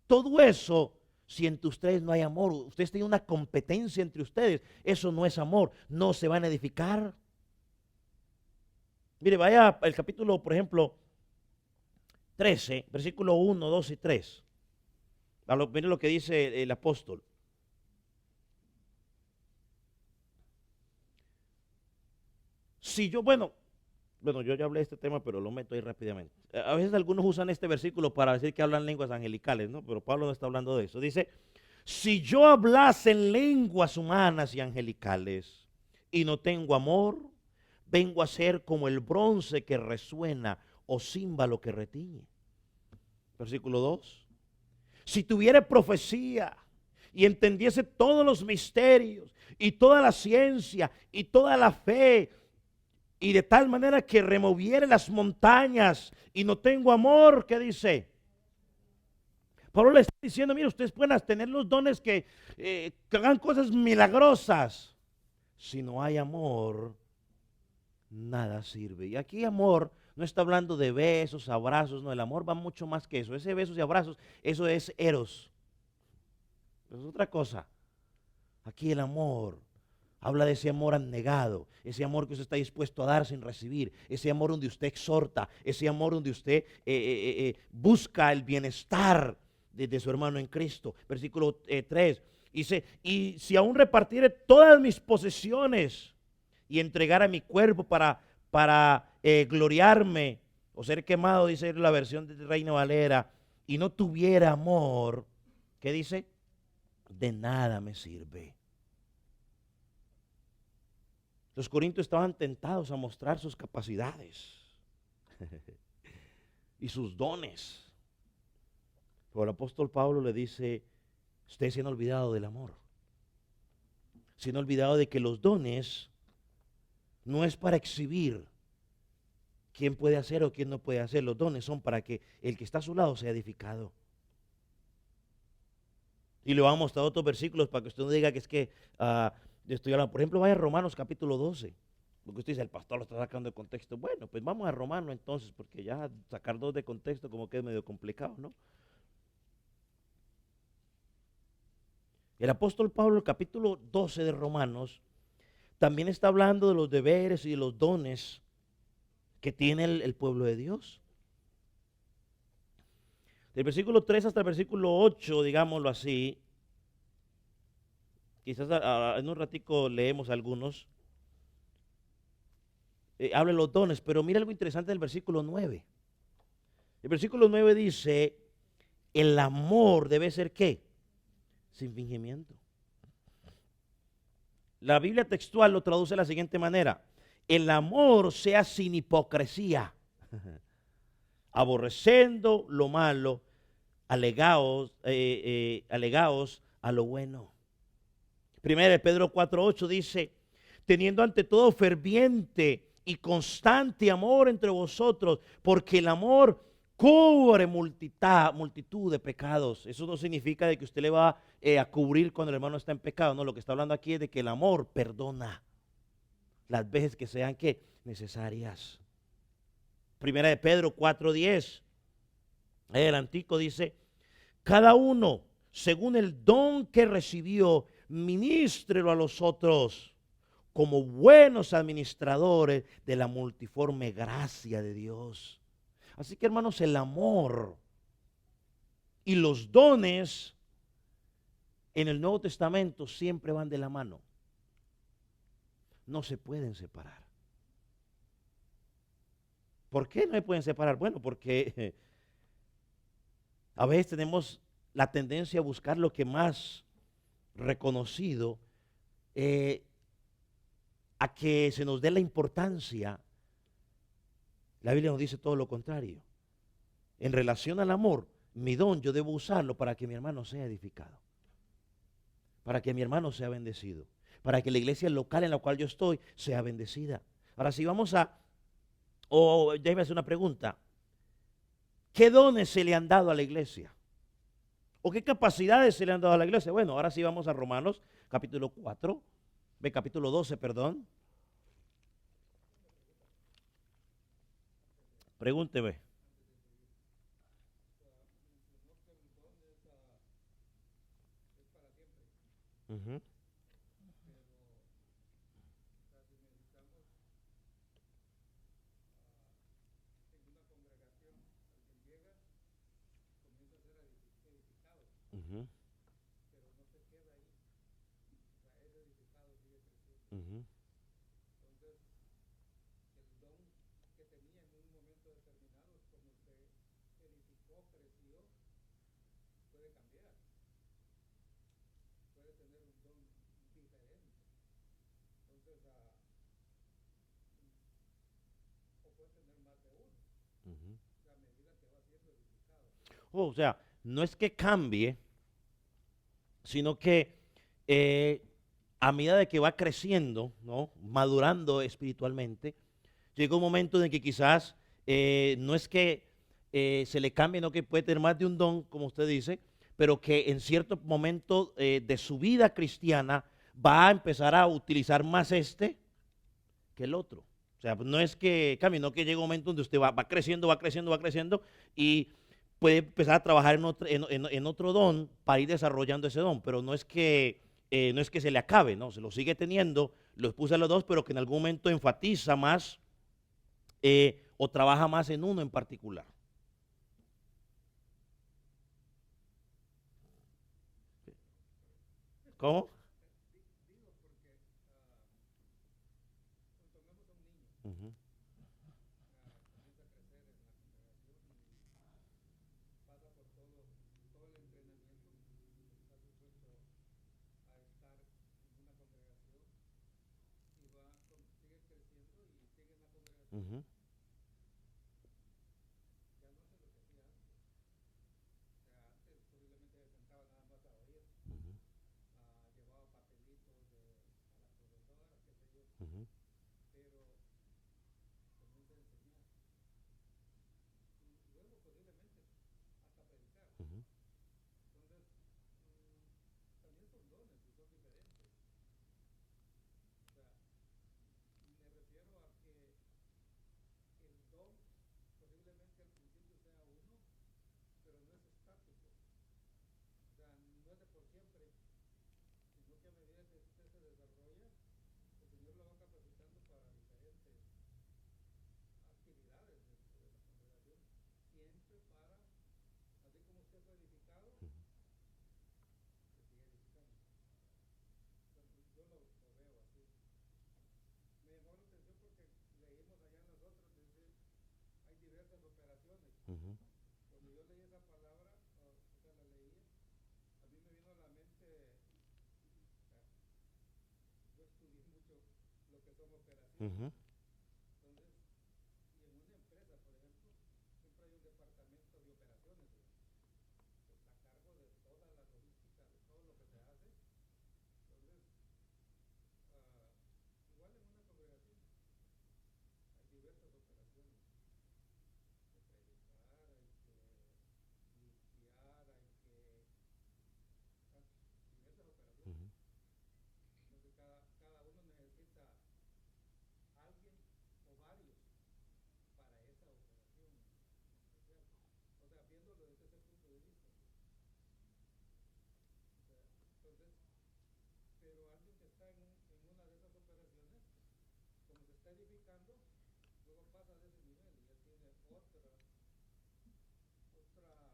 todo eso si entre ustedes no hay amor. Ustedes tienen una competencia entre ustedes, eso no es amor, no se van a edificar. Mire, vaya al capítulo, por ejemplo, 13, versículo 1, 2 y 3. Mire lo que dice el apóstol. Si yo, bueno, yo ya hablé de este tema, pero lo meto ahí rápidamente. A veces algunos usan este versículo para decir que hablan lenguas angelicales, ¿no? Pero Pablo no está hablando de eso. Dice, si yo hablase en lenguas humanas y angelicales y no tengo amor, vengo a ser como el bronce que resuena o címbalo que retiñe. Versículo 2. Si tuviera profecía y entendiese todos los misterios y toda la ciencia y toda la fe, y de tal manera que removiere las montañas y no tengo amor, ¿qué dice? Pablo le está diciendo, mire, ustedes pueden tener los dones que hagan cosas milagrosas. Si no hay amor, nada sirve. Y aquí amor no está hablando de besos, abrazos, no, el amor va mucho más que eso. Ese besos y abrazos, eso es eros. Eso es otra cosa. Aquí el amor habla de ese amor abnegado, ese amor que usted está dispuesto a dar sin recibir, ese amor donde usted exhorta, ese amor donde usted busca el bienestar de su hermano en Cristo. Versículo 3, dice, y si aún repartiere todas mis posesiones y entregara mi cuerpo para gloriarme o ser quemado, dice la versión de Reina Valera, y no tuviera amor, ¿qué dice? De nada me sirve. Los corintios estaban tentados a mostrar sus capacidades y sus dones. Pero el apóstol Pablo le dice, ustedes se han olvidado del amor. Se han olvidado de que los dones no es para exhibir quién puede hacer o quién no puede hacer. Los dones son para que el que está a su lado sea edificado. Y le vamos a mostrar otros versículos para que usted no diga que es que estoy hablando. Por ejemplo, vaya a Romanos capítulo 12. Porque usted dice, el pastor lo está sacando de contexto. Bueno, pues vamos a Romanos entonces, porque ya sacar dos de contexto como que es medio complicado, ¿no? El apóstol Pablo, el capítulo 12 de Romanos, también está hablando de los deberes y de los dones que tiene el pueblo de Dios. Del versículo 3 hasta el versículo 8, digámoslo así, quizás en un ratico leemos algunos, habla de los dones, pero mira algo interesante del versículo 9. El versículo 9 dice, el amor debe ser ¿qué? Sin fingimiento. La Biblia textual lo traduce de la siguiente manera, el amor sea sin hipocresía, aborreciendo lo malo, alegaos a lo bueno. Primero de Pedro 4:8 dice, teniendo ante todo ferviente y constante amor entre vosotros, porque el amor cubre multitud de pecados. Eso no significa de que usted le va a cubrir cuando el hermano está en pecado, no, lo que está hablando aquí es de que el amor perdona las veces que sean ¿qué? Necesarias. Primera de Pedro 4:10, el Antico dice, cada uno según el don que recibió, ministrelo a los otros como buenos administradores de la multiforme gracia de Dios. Así que hermanos, el amor y los dones en el Nuevo Testamento siempre van de la mano. No se pueden separar. ¿Por qué no se pueden separar? Bueno, porque a veces tenemos la tendencia a buscar lo que más reconocido, a que se nos dé la importancia. La Biblia nos dice todo lo contrario. En relación al amor, mi don yo debo usarlo para que mi hermano sea edificado, para que mi hermano sea bendecido, para que la iglesia local en la cual yo estoy sea bendecida. Ahora, si vamos déjeme hacer una pregunta. ¿Qué dones se le han dado a la iglesia? ¿O qué capacidades se le han dado a la iglesia? Bueno, ahora sí vamos a Romanos capítulo 4, capítulo 12, perdón. Pregúnteme. Uh-huh. Uh-huh. Uh-huh. Uh-huh. O sea, no es que cambie, sino que a medida de que va creciendo, ¿no? Madurando espiritualmente, llega un momento en que quizás no es que se le cambie, no que puede tener más de un don, como usted dice, pero que en cierto momento de su vida cristiana va a empezar a utilizar más este que el otro. O sea, no es que cambie, no que llegue un momento donde usted va creciendo, va creciendo, va creciendo y puede empezar a trabajar en otro don para ir desarrollando ese don, pero no es que se le acabe, no, se lo sigue teniendo, los puse a los dos, pero que en algún momento enfatiza más o trabaja más en uno en particular. ¿Cómo? Ujú, ujú, ujú, ujú. Ujú, Cuando yo leí esa palabra, o sea, la leí, a mí me vino a la mente, yo estudié mucho lo que son operaciones. ujú, Entonces, y en una empresa, por ejemplo, siempre hay un departamento de operaciones, ¿verdad? Que está a cargo de toda la logística, de todo lo que se hace. Entonces, ah, igual en una congregación hay diversas operaciones. Hay que predicar, hay que limpiar, hay que... diversas operaciones. ujú. Entonces, cada uno necesita alguien o varios para esa operación especial. O sea, viéndolo desde ese punto de vista. O sea, entonces, pero alguien que está en una de esas operaciones, como se está edificando, luego pasa de ese nivel y ya tiene otra actividad.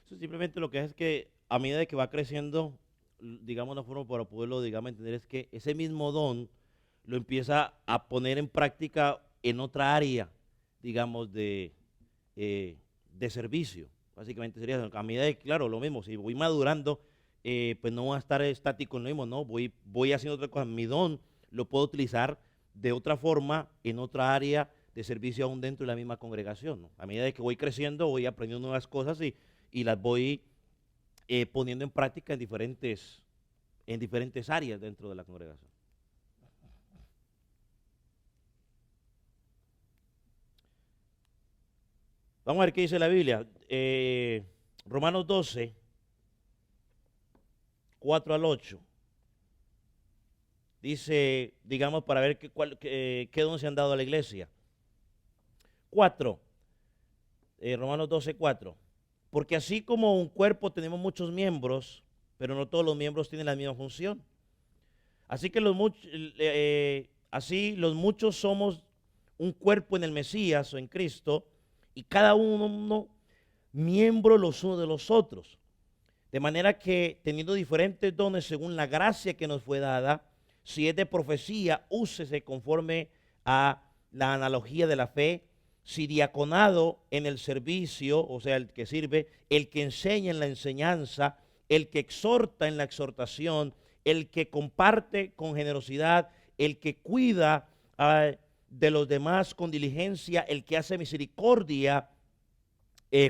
Eso simplemente lo que es que a medida de que va creciendo, digamos, una forma para poderlo, digamos, entender es que ese mismo don lo empieza a poner en práctica en otra área, digamos, eh, de servicio. Básicamente sería a medida de, claro, lo mismo, si voy madurando, pues no voy a estar estático en lo mismo, no, voy haciendo otra cosa. Mi don lo puedo utilizar de otra forma en otra área de servicio aún dentro de la misma congregación, ¿no? A medida de que voy creciendo, voy aprendiendo nuevas cosas y las voy poniendo en práctica en diferentes áreas dentro de la congregación. Vamos a ver qué dice la Biblia. Romanos 12, 4 al 8. Dice, digamos, para ver qué don se han dado a la iglesia. 4, Romanos 12, 4. Porque así como un cuerpo tenemos muchos miembros, pero no todos los miembros tienen la misma función. Así que así los muchos somos un cuerpo en el Mesías o en Cristo, y cada uno miembro los unos de los otros. De manera que teniendo diferentes dones según la gracia que nos fue dada, si es de profecía, úsese conforme a la analogía de la fe. Si diaconado en el servicio, o sea, el que sirve, el que enseña en la enseñanza, el que exhorta en la exhortación, el que comparte con generosidad, el que cuida de los demás con diligencia, el que hace misericordia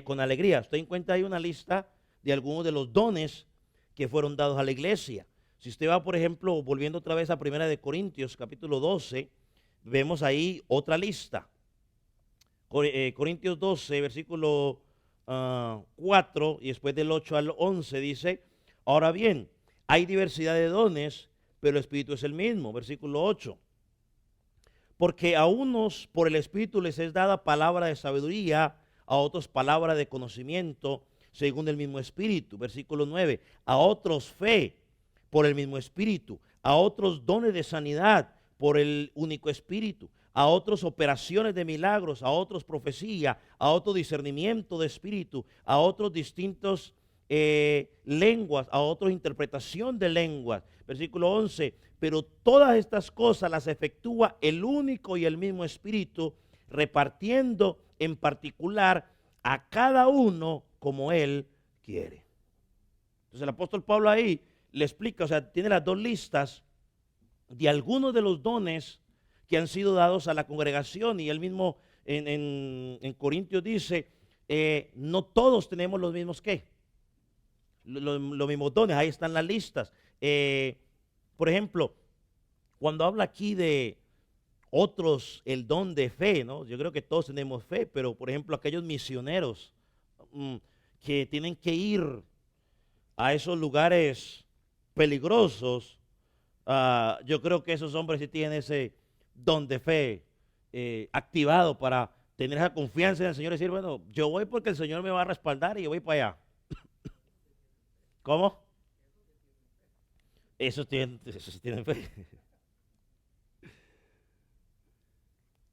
con alegría. Usted encuentra ahí una lista de algunos de los dones que fueron dados a la iglesia. Si usted va, por ejemplo, volviendo otra vez a Primera de Corintios, capítulo 12, vemos ahí otra lista. Corintios 12, versículo 4, y después del 8 al 11 dice, ahora bien, hay diversidad de dones, pero el Espíritu es el mismo. Versículo 8. Porque a unos por el Espíritu les es dada palabra de sabiduría, a otros palabra de conocimiento, según el mismo Espíritu. Versículo 9. A otros fe por el mismo Espíritu, a otros dones de sanidad por el único Espíritu, a otros operaciones de milagros, a otros profecía, a otro discernimiento de espíritu, a otros distintos lenguas, a otros interpretación de lenguas. Versículo 11. Pero todas estas cosas las efectúa el único y el mismo Espíritu, repartiendo en particular a cada uno como Él quiere. Entonces el apóstol Pablo ahí le explica, o sea, tiene las dos listas de algunos de los dones que han sido dados a la congregación, y él mismo en Corintios dice, no todos tenemos los mismos los mismos dones. Ahí están las listas. Por ejemplo, cuando habla aquí de otros, el don de fe, ¿no? Yo creo que todos tenemos fe, pero por ejemplo, aquellos misioneros que tienen que ir a esos lugares peligrosos, yo creo que esos hombres sí tienen ese don de fe activado para tener esa confianza en el Señor y decir, bueno, yo voy porque el Señor me va a respaldar y yo voy para allá. ¿Cómo? Esos tienen fe.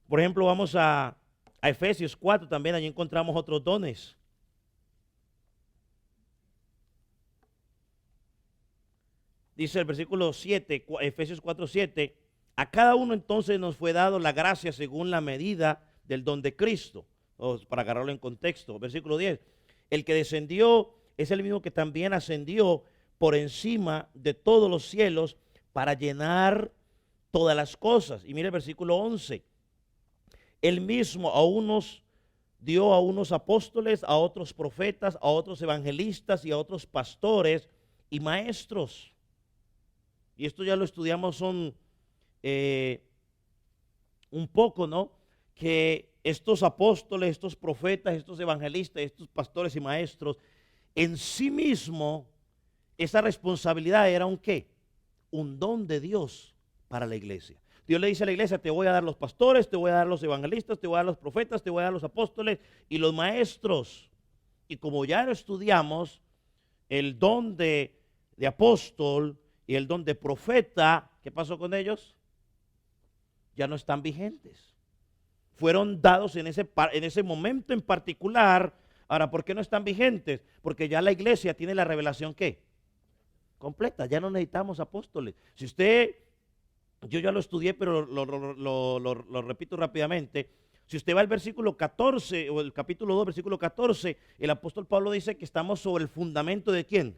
Por ejemplo, vamos a Efesios 4 también, allí encontramos otros dones. Dice el versículo 7, Efesios 4, 7, a cada uno entonces nos fue dado la gracia según la medida del don de Cristo. Para agarrarlo en contexto, versículo 10. El que descendió es el mismo que también ascendió por encima de todos los cielos para llenar todas las cosas. Y mire el versículo 11. Él mismo dio a unos apóstoles, a otros profetas, a otros evangelistas y a otros pastores y maestros. Y esto ya lo estudiamos un poco, ¿no? Que estos apóstoles, estos profetas, estos evangelistas, estos pastores y maestros, en sí mismo, esa responsabilidad era un ¿qué? Un don de Dios para la iglesia. Dios le dice a la iglesia, te voy a dar los pastores, te voy a dar los evangelistas, te voy a dar los profetas, te voy a dar los apóstoles y los maestros. Y como ya lo estudiamos, el don de apóstol y el don de profeta, ¿qué pasó con ellos? Ya no están vigentes. Fueron dados en ese momento en particular. Ahora, ¿por qué no están vigentes? Porque ya la iglesia tiene la revelación ¿qué? Completa, ya no necesitamos apóstoles. Si usted, yo ya lo estudié, pero lo repito rápidamente. Si usted va al versículo 14, o el capítulo 2, versículo 14, el apóstol Pablo dice que estamos sobre el fundamento ¿de quién?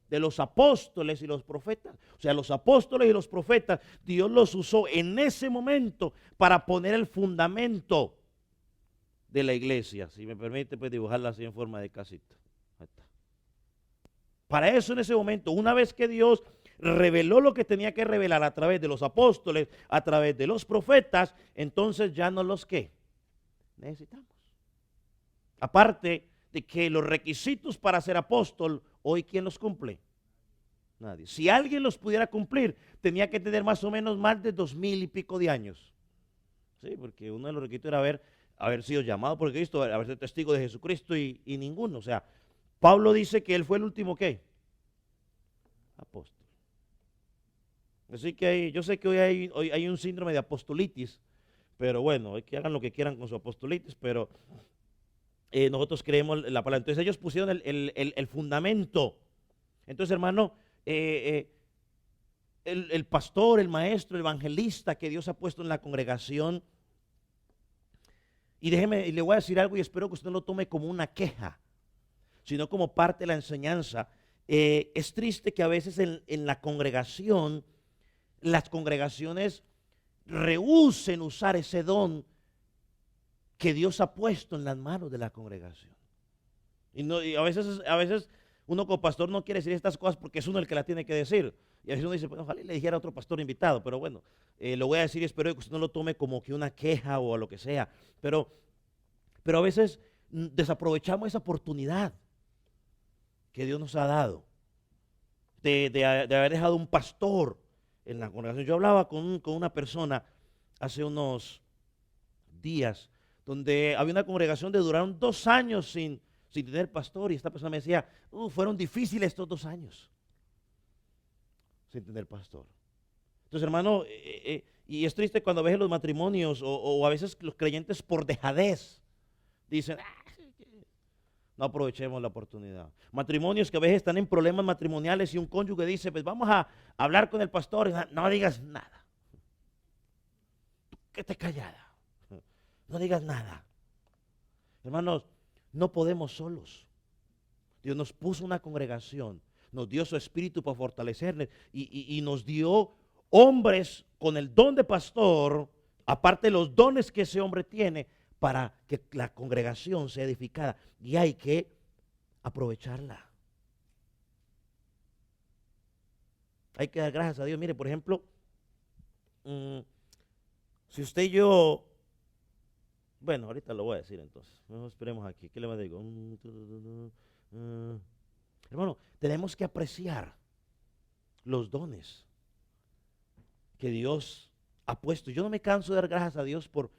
De los apóstoles y los profetas. O sea, los apóstoles y los profetas, Dios los usó en ese momento para poner el fundamento de la iglesia. Si me permite, pues dibujarla así en forma de casita. Ahí está. Para eso en ese momento, una vez que Dios reveló lo que tenía que revelar a través de los apóstoles, a través de los profetas, entonces ya no los ¿qué? Necesitamos. Aparte de que los requisitos para ser apóstol, hoy ¿quién los cumple? Nadie. Si alguien los pudiera cumplir, tenía que tener más o menos más de 2000 y pico de años. Sí, porque uno de los requisitos era haber sido llamado por Cristo, haber sido testigo de Jesucristo y ninguno. O sea, Pablo dice que él fue el último ¿qué? Apóstol. Así que yo sé que hoy hay un síndrome de apostolitis, pero bueno, hay que hagan lo que quieran con su apostolitis, pero nosotros creemos la palabra. Entonces ellos pusieron el fundamento. Entonces, hermano, el pastor, el maestro, el evangelista que Dios ha puesto en la congregación, y le voy a decir algo y espero que usted no lo tome como una queja, sino como parte de la enseñanza. Es triste que a veces en la congregación, las congregaciones rehúsen usar ese don que Dios ha puesto en las manos de la congregación. Y a veces uno como pastor no quiere decir estas cosas porque es uno el que la tiene que decir. Y a veces uno dice, pues, ojalá le dijera a otro pastor invitado, pero bueno, lo voy a decir y espero que usted no lo tome como que una queja o lo que sea. Pero a veces desaprovechamos esa oportunidad que Dios nos ha dado de haber dejado un pastor en la congregación. Yo hablaba con una persona hace unos días donde había una congregación de duraron 2 años sin tener pastor, y esta persona me decía, fueron difíciles estos 2 años sin tener pastor. Entonces, hermano, y es triste cuando a veces los matrimonios o a veces los creyentes por dejadez dicen, no aprovechemos la oportunidad. Matrimonios que a veces están en problemas matrimoniales y un cónyuge dice, pues vamos a hablar con el pastor, y no digas nada. Quédate callada. No digas nada. Hermanos, no podemos solos. Dios nos puso una congregación, nos dio su espíritu para fortalecernos y nos dio hombres con el don de pastor, aparte de los dones que ese hombre tiene, para que la congregación sea edificada. Y hay que aprovecharla. Hay que dar gracias a Dios. Mire, por ejemplo, si usted y yo, bueno, ahorita lo voy a decir entonces. No esperemos aquí. ¿Qué le digo? Hermano, tenemos que apreciar los dones que Dios ha puesto. Yo no me canso de dar gracias a Dios por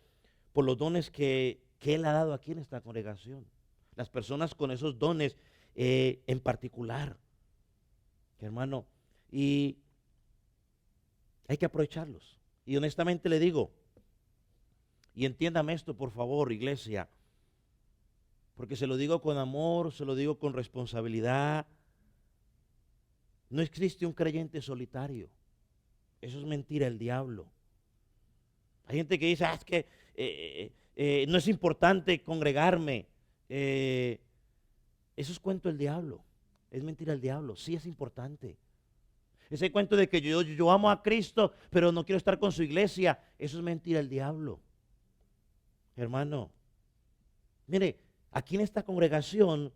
los dones que Él ha dado aquí en esta congregación. Las personas con esos dones en particular, hermano, y hay que aprovecharlos. Y honestamente le digo, y entiéndame esto por favor, iglesia, porque se lo digo con amor, se lo digo con responsabilidad. No existe un creyente solitario. Eso es mentira del diablo. Hay gente que dice, es que no es importante congregarme. Eso es cuento del diablo, es mentira del diablo. Sí es importante. Ese cuento de que yo amo a Cristo, pero no quiero estar con su iglesia, eso es mentira del diablo. Hermano, mire, aquí en esta congregación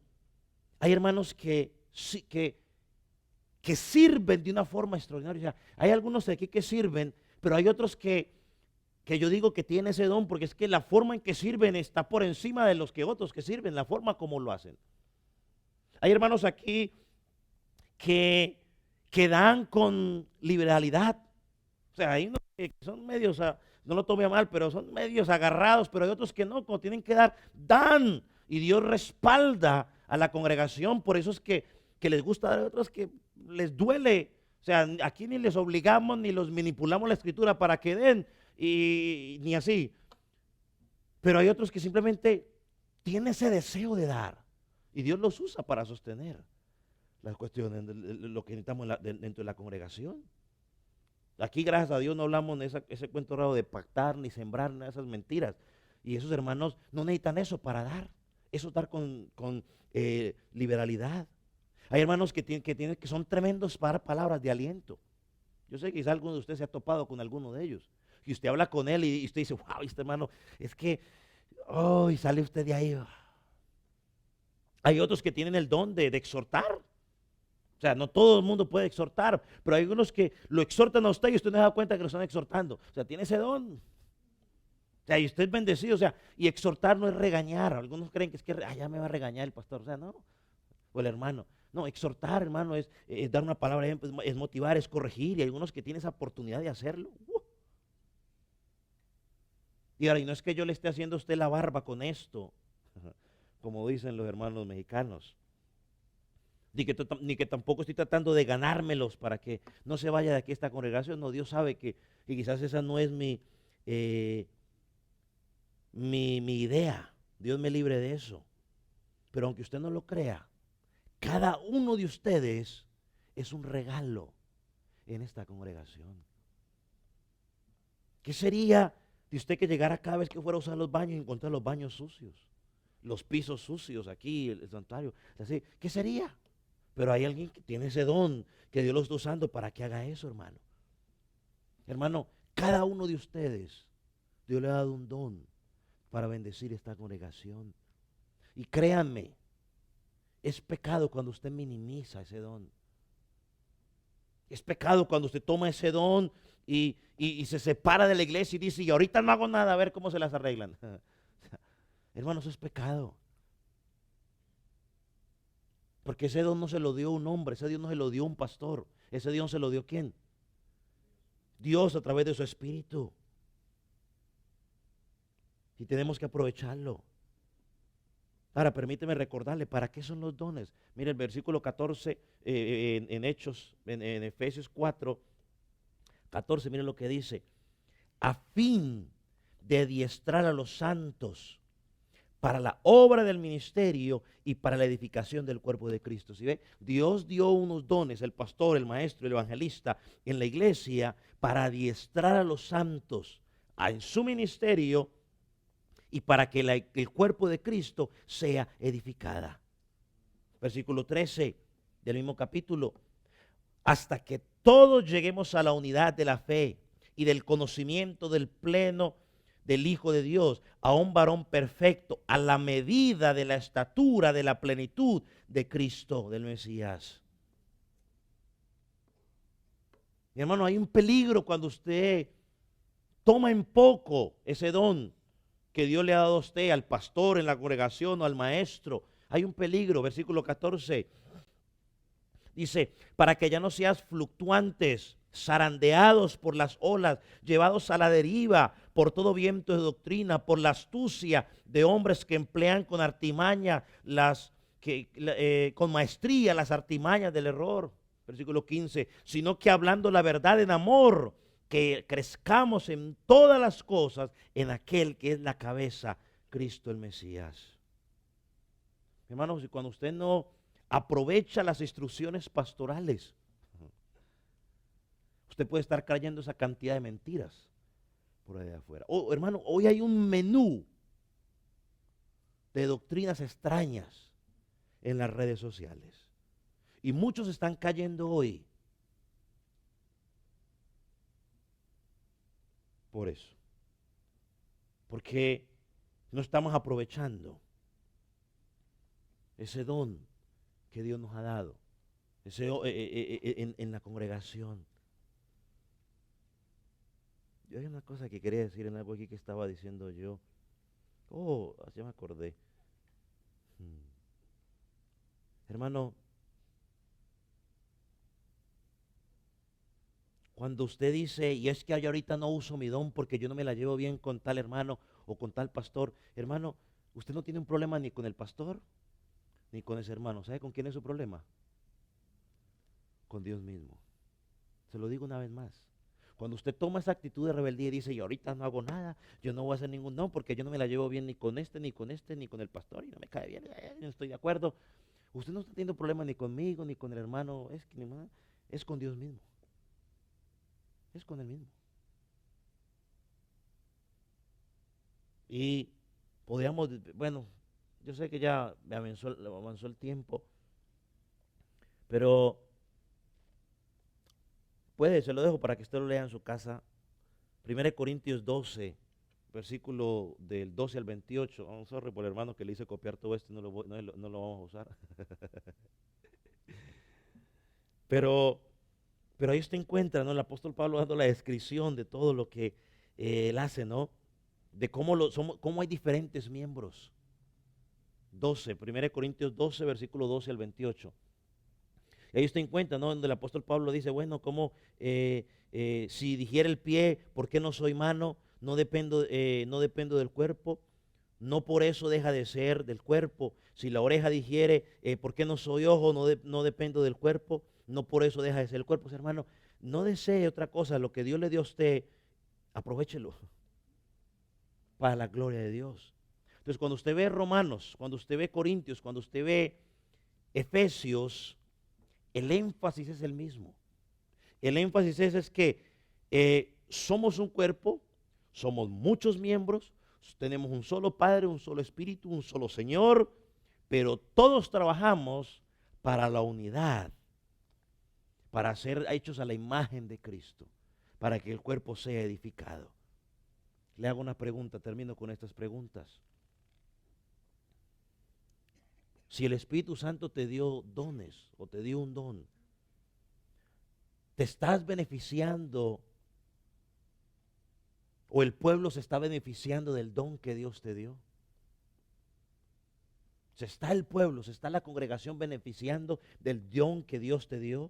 hay hermanos que sirven de una forma extraordinaria. O sea, hay algunos de aquí que sirven, pero hay otros que yo digo que tienen ese don, porque es que la forma en que sirven está por encima de los que otros que sirven, la forma como lo hacen. Hay hermanos aquí que dan con liberalidad. O sea, hay unos que son medios, no lo tome a mal, pero son medios agarrados, pero hay otros que no, como tienen que dar, dan. Y Dios respalda a la congregación. Por eso es que les gusta dar, a otros que les duele. O sea, aquí ni les obligamos ni los manipulamos la escritura para que den, y ni así. Pero hay otros que simplemente tienen ese deseo de dar. Y Dios los usa para sostener las cuestiones, lo que necesitamos dentro de la congregación. Aquí, gracias a Dios, no hablamos de ese cuento raro de pactar ni sembrar, nada de esas mentiras. Y esos hermanos no necesitan eso para dar. Eso es dar con liberalidad. Hay hermanos que son tremendos para palabras de aliento. Yo sé que quizá alguno de ustedes se ha topado con alguno de ellos. Y usted habla con él y usted dice, wow, este hermano, es que, y sale usted de ahí. Hay otros que tienen el don de exhortar. O sea, no todo el mundo puede exhortar, pero hay algunos que lo exhortan a usted y usted no se da cuenta que lo están exhortando. O sea, tiene ese don. O sea, y usted es bendecido. O sea, y exhortar no es regañar. Algunos creen que es que ya me va a regañar el pastor. O sea, no. O el hermano. No, exhortar, hermano, es dar una palabra, es motivar, es corregir. Y hay algunos que tienen esa oportunidad de hacerlo. Y ahora, y no es que yo le esté haciendo a usted la barba con esto, como dicen los hermanos mexicanos. Ni que tampoco estoy tratando de ganármelos para que no se vaya de aquí esta congregación. No, Dios sabe que quizás esa no es mi idea. Dios me libre de eso. Pero aunque usted no lo crea, cada uno de ustedes es un regalo en esta congregación. ¿Qué sería de usted que llegara cada vez que fuera a usar los baños y encontrar los baños sucios, los pisos sucios aquí, el santuario? Así, ¿qué sería? Pero hay alguien que tiene ese don, que Dios lo está usando para que haga eso, hermano. Hermano, cada uno de ustedes, Dios le ha dado un don para bendecir esta congregación. Y créanme, es pecado cuando usted minimiza ese don. Es pecado cuando usted toma ese don y se separa de la iglesia y dice, y ahorita no hago nada, a ver cómo se las arreglan. Hermano, eso es pecado. Porque ese don no se lo dio un hombre, ese Dios no se lo dio un pastor. Ese Dios se lo dio ¿quién? Dios a través de su Espíritu. Y tenemos que aprovecharlo. Ahora, permíteme recordarle, ¿para qué son los dones? Mire el versículo 14 en Hechos, en Efesios 4, 14, mire lo que dice. A fin de adiestrar a los santos para la obra del ministerio y para la edificación del cuerpo de Cristo. ¿Sí ve? Dios dio unos dones, el pastor, el maestro, el evangelista, en la iglesia, para adiestrar a los santos en su ministerio y para que el cuerpo de Cristo sea edificada. Versículo 13 del mismo capítulo. Hasta que todos lleguemos a la unidad de la fe y del conocimiento del pleno del Hijo de Dios, a un varón perfecto, a la medida de la estatura de la plenitud de Cristo, del Mesías. Mi hermano, hay un peligro cuando usted toma en poco ese don que Dios le ha dado a usted, al pastor en la congregación o al maestro. Hay un peligro, versículo 14. Dice, para que ya no seas fluctuantes, zarandeados por las olas, llevados a la deriva por todo viento de doctrina, por la astucia de hombres que emplean con artimaña con maestría las artimañas del error. Versículo 15, sino que hablando la verdad en amor, que crezcamos en todas las cosas en aquel que es la cabeza, Cristo el Mesías. Hermanos, cuando usted no aprovecha las instrucciones pastorales, usted puede estar creyendo esa cantidad de mentiras por ahí afuera. Hermano, hoy hay un menú de doctrinas extrañas en las redes sociales. Y muchos están cayendo hoy por eso. Porque no estamos aprovechando ese don que Dios nos ha dado en la congregación. Yo hay una cosa que quería decir en algo aquí que estaba diciendo yo. Oh, ya me acordé. Hermano, cuando usted dice, y es que yo ahorita no uso mi don porque yo no me la llevo bien con tal hermano o con tal pastor, hermano, usted no tiene un problema ni con el pastor ni con ese hermano. ¿Sabe con quién es su problema? Con Dios mismo. Se lo digo una vez más. Cuando usted toma esa actitud de rebeldía y dice, yo ahorita no hago nada, yo no voy a hacer ningún don porque yo no me la llevo bien ni con este, ni con este, ni con el pastor y no me cae bien, yo no estoy de acuerdo. Usted no está teniendo problema ni conmigo, ni con el hermano, es con Dios mismo. Es con él mismo. Y podríamos, bueno, yo sé que ya avanzó el tiempo, pero se lo dejo para que usted lo lea en su casa. 1 Corintios 12, versículo del 12 al 28. Oh, sorry por el hermano que le hice copiar todo esto, no lo vamos a usar. Pero ahí usted encuentra, ¿no? El apóstol Pablo dando la descripción de todo lo que él hace, ¿no? De cómo hay diferentes miembros. 1 Corintios 12, versículo 12 al 28. Y ahí usted encuentra, ¿no? Donde el apóstol Pablo dice, bueno, si dijera el pie, ¿por qué no soy mano? No dependo del cuerpo. No por eso deja de ser del cuerpo. Si la oreja dijere, ¿por qué no soy ojo? No dependo del cuerpo. No por eso deja de ser el cuerpo. Pues, hermano, no desee otra cosa. Lo que Dios le dio a usted, aprovéchelo para la gloria de Dios. Entonces, cuando usted ve Romanos, cuando usted ve Corintios, cuando usted ve Efesios, el énfasis es el mismo. El énfasis es que somos un cuerpo, somos muchos miembros, tenemos un solo Padre, un solo Espíritu, un solo Señor, pero todos trabajamos para la unidad, para ser hechos a la imagen de Cristo, para que el cuerpo sea edificado. Le hago una pregunta, termino con estas preguntas. Si el Espíritu Santo te dio dones o te dio un don, ¿te estás beneficiando o el pueblo se está beneficiando del don que Dios te dio? ¿Se está el pueblo, se está la congregación beneficiando del don que Dios te dio?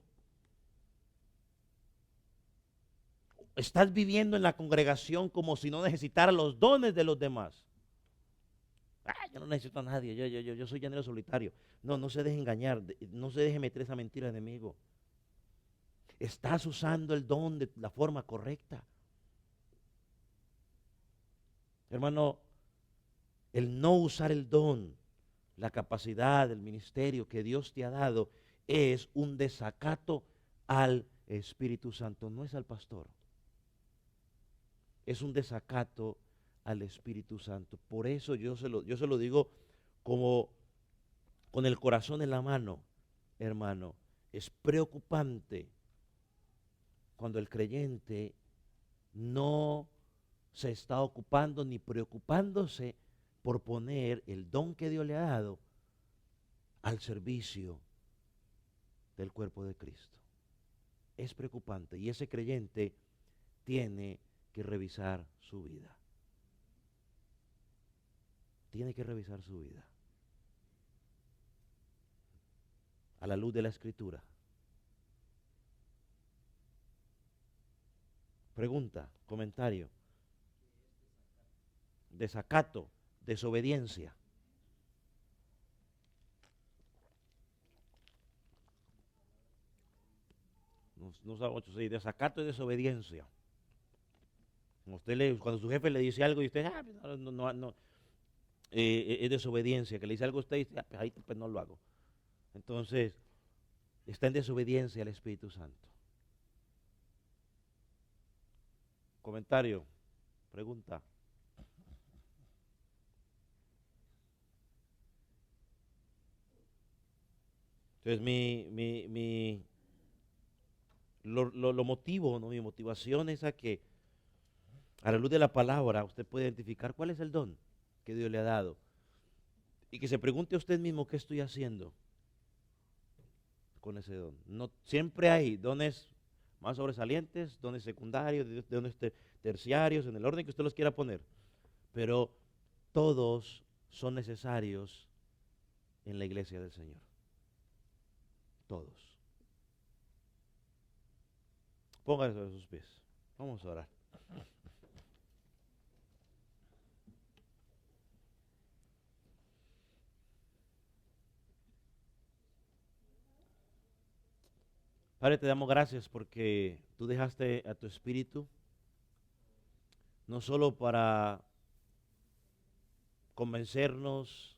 ¿Estás viviendo en la congregación como si no necesitara los dones de los demás? Yo no necesito a nadie, yo soy llanero solitario. No se deje engañar, no se deje meter esa mentira al enemigo. ¿Estás usando el don de la forma correcta? Hermano, el no usar el don, la capacidad, el ministerio que Dios te ha dado es un desacato al Espíritu Santo, no es al pastor. Es un desacato al Espíritu Santo. Por eso yo se lo digo como con el corazón en la mano, hermano. Es preocupante cuando el creyente no se está ocupando ni preocupándose por poner el don que Dios le ha dado al servicio del cuerpo de Cristo. Es preocupante y ese creyente tiene que revisar su vida. Tiene que revisar su vida a la luz de la Escritura. Pregunta, comentario. Desacato, desobediencia. No sabe mucho, sí, desacato y desobediencia. Cuando su jefe le dice algo y usted, es desobediencia, que le dice algo a usted y dice, pues ahí pues no lo hago. Entonces, está en desobediencia al Espíritu Santo. Comentario, pregunta. Entonces lo motivo, ¿no? Mi motivación es a que a la luz de la palabra usted puede identificar cuál es el don que Dios le ha dado. Y que se pregunte a usted mismo qué estoy haciendo con ese don. No, siempre hay dones más sobresalientes, dones secundarios, dones terciarios, en el orden que usted los quiera poner. Pero todos son necesarios en la iglesia del Señor. Todos. Póngase a sus pies. Vamos a orar. Padre, te damos gracias porque tú dejaste a tu Espíritu no solo para convencernos,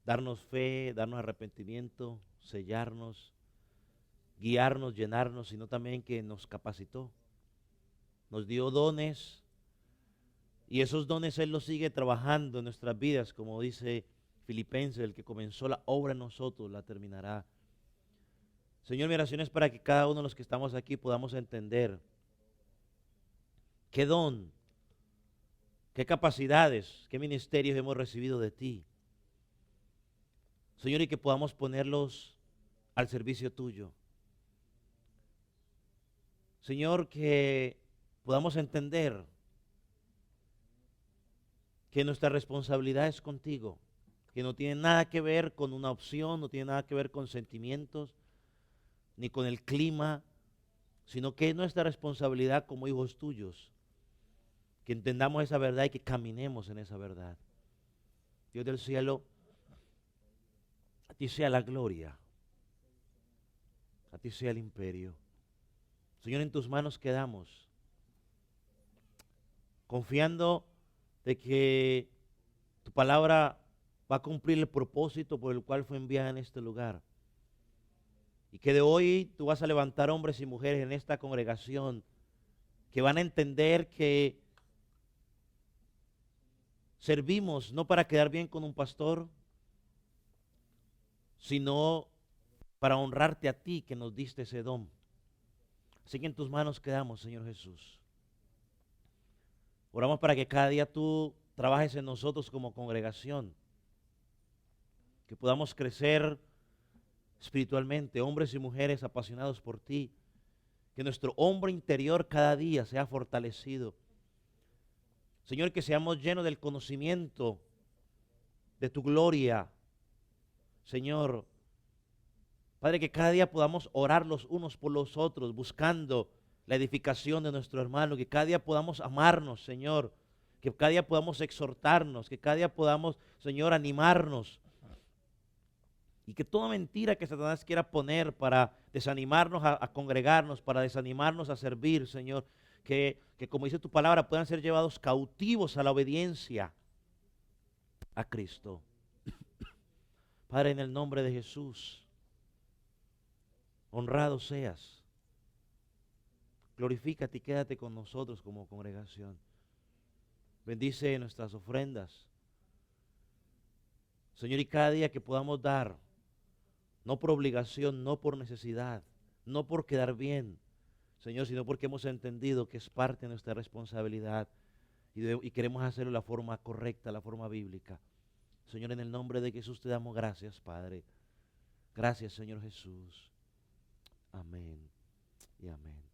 darnos fe, darnos arrepentimiento, sellarnos, guiarnos, llenarnos, sino también que nos capacitó, nos dio dones y esos dones Él los sigue trabajando en nuestras vidas, como dice Filipenses, el que comenzó la obra en nosotros la terminará. Señor, mi oración es para que cada uno de los que estamos aquí podamos entender qué don, qué capacidades, qué ministerios hemos recibido de ti. Señor, y que podamos ponerlos al servicio tuyo. Señor, que podamos entender que nuestra responsabilidad es contigo, que no tiene nada que ver con una opción, no tiene nada que ver con sentimientos, ni con el clima, sino que es nuestra responsabilidad como hijos tuyos, que entendamos esa verdad y que caminemos en esa verdad. Dios del cielo, a ti sea la gloria, a ti sea el imperio. Señor, en tus manos quedamos, confiando de que tu palabra va a cumplir el propósito por el cual fue enviada en este lugar. Y que de hoy tú vas a levantar hombres y mujeres en esta congregación que van a entender que servimos no para quedar bien con un pastor, sino para honrarte a ti que nos diste ese don. Así que en tus manos quedamos, Señor Jesús. Oramos para que cada día tú trabajes en nosotros como congregación, que podamos crecer espiritualmente, hombres y mujeres apasionados por ti, que nuestro hombre interior cada día sea fortalecido. Señor, que seamos llenos del conocimiento de tu gloria. Señor, Padre, que cada día podamos orar los unos por los otros, buscando la edificación de nuestro hermano, que cada día podamos amarnos, Señor, que cada día podamos exhortarnos, que cada día podamos, Señor, animarnos. Y que toda mentira que Satanás quiera poner para desanimarnos a congregarnos, para desanimarnos a servir, Señor, que como dice tu palabra, puedan ser llevados cautivos a la obediencia a Cristo. Padre, en el nombre de Jesús, honrado seas. Glorifícate y quédate con nosotros como congregación. Bendice nuestras ofrendas. Señor, y cada día que podamos dar, no por obligación, no por necesidad, no por quedar bien, Señor, sino porque hemos entendido que es parte de nuestra responsabilidad y queremos hacerlo de la forma correcta, la forma bíblica. Señor, en el nombre de Jesús te damos gracias, Padre. Gracias, Señor Jesús. Amén y amén.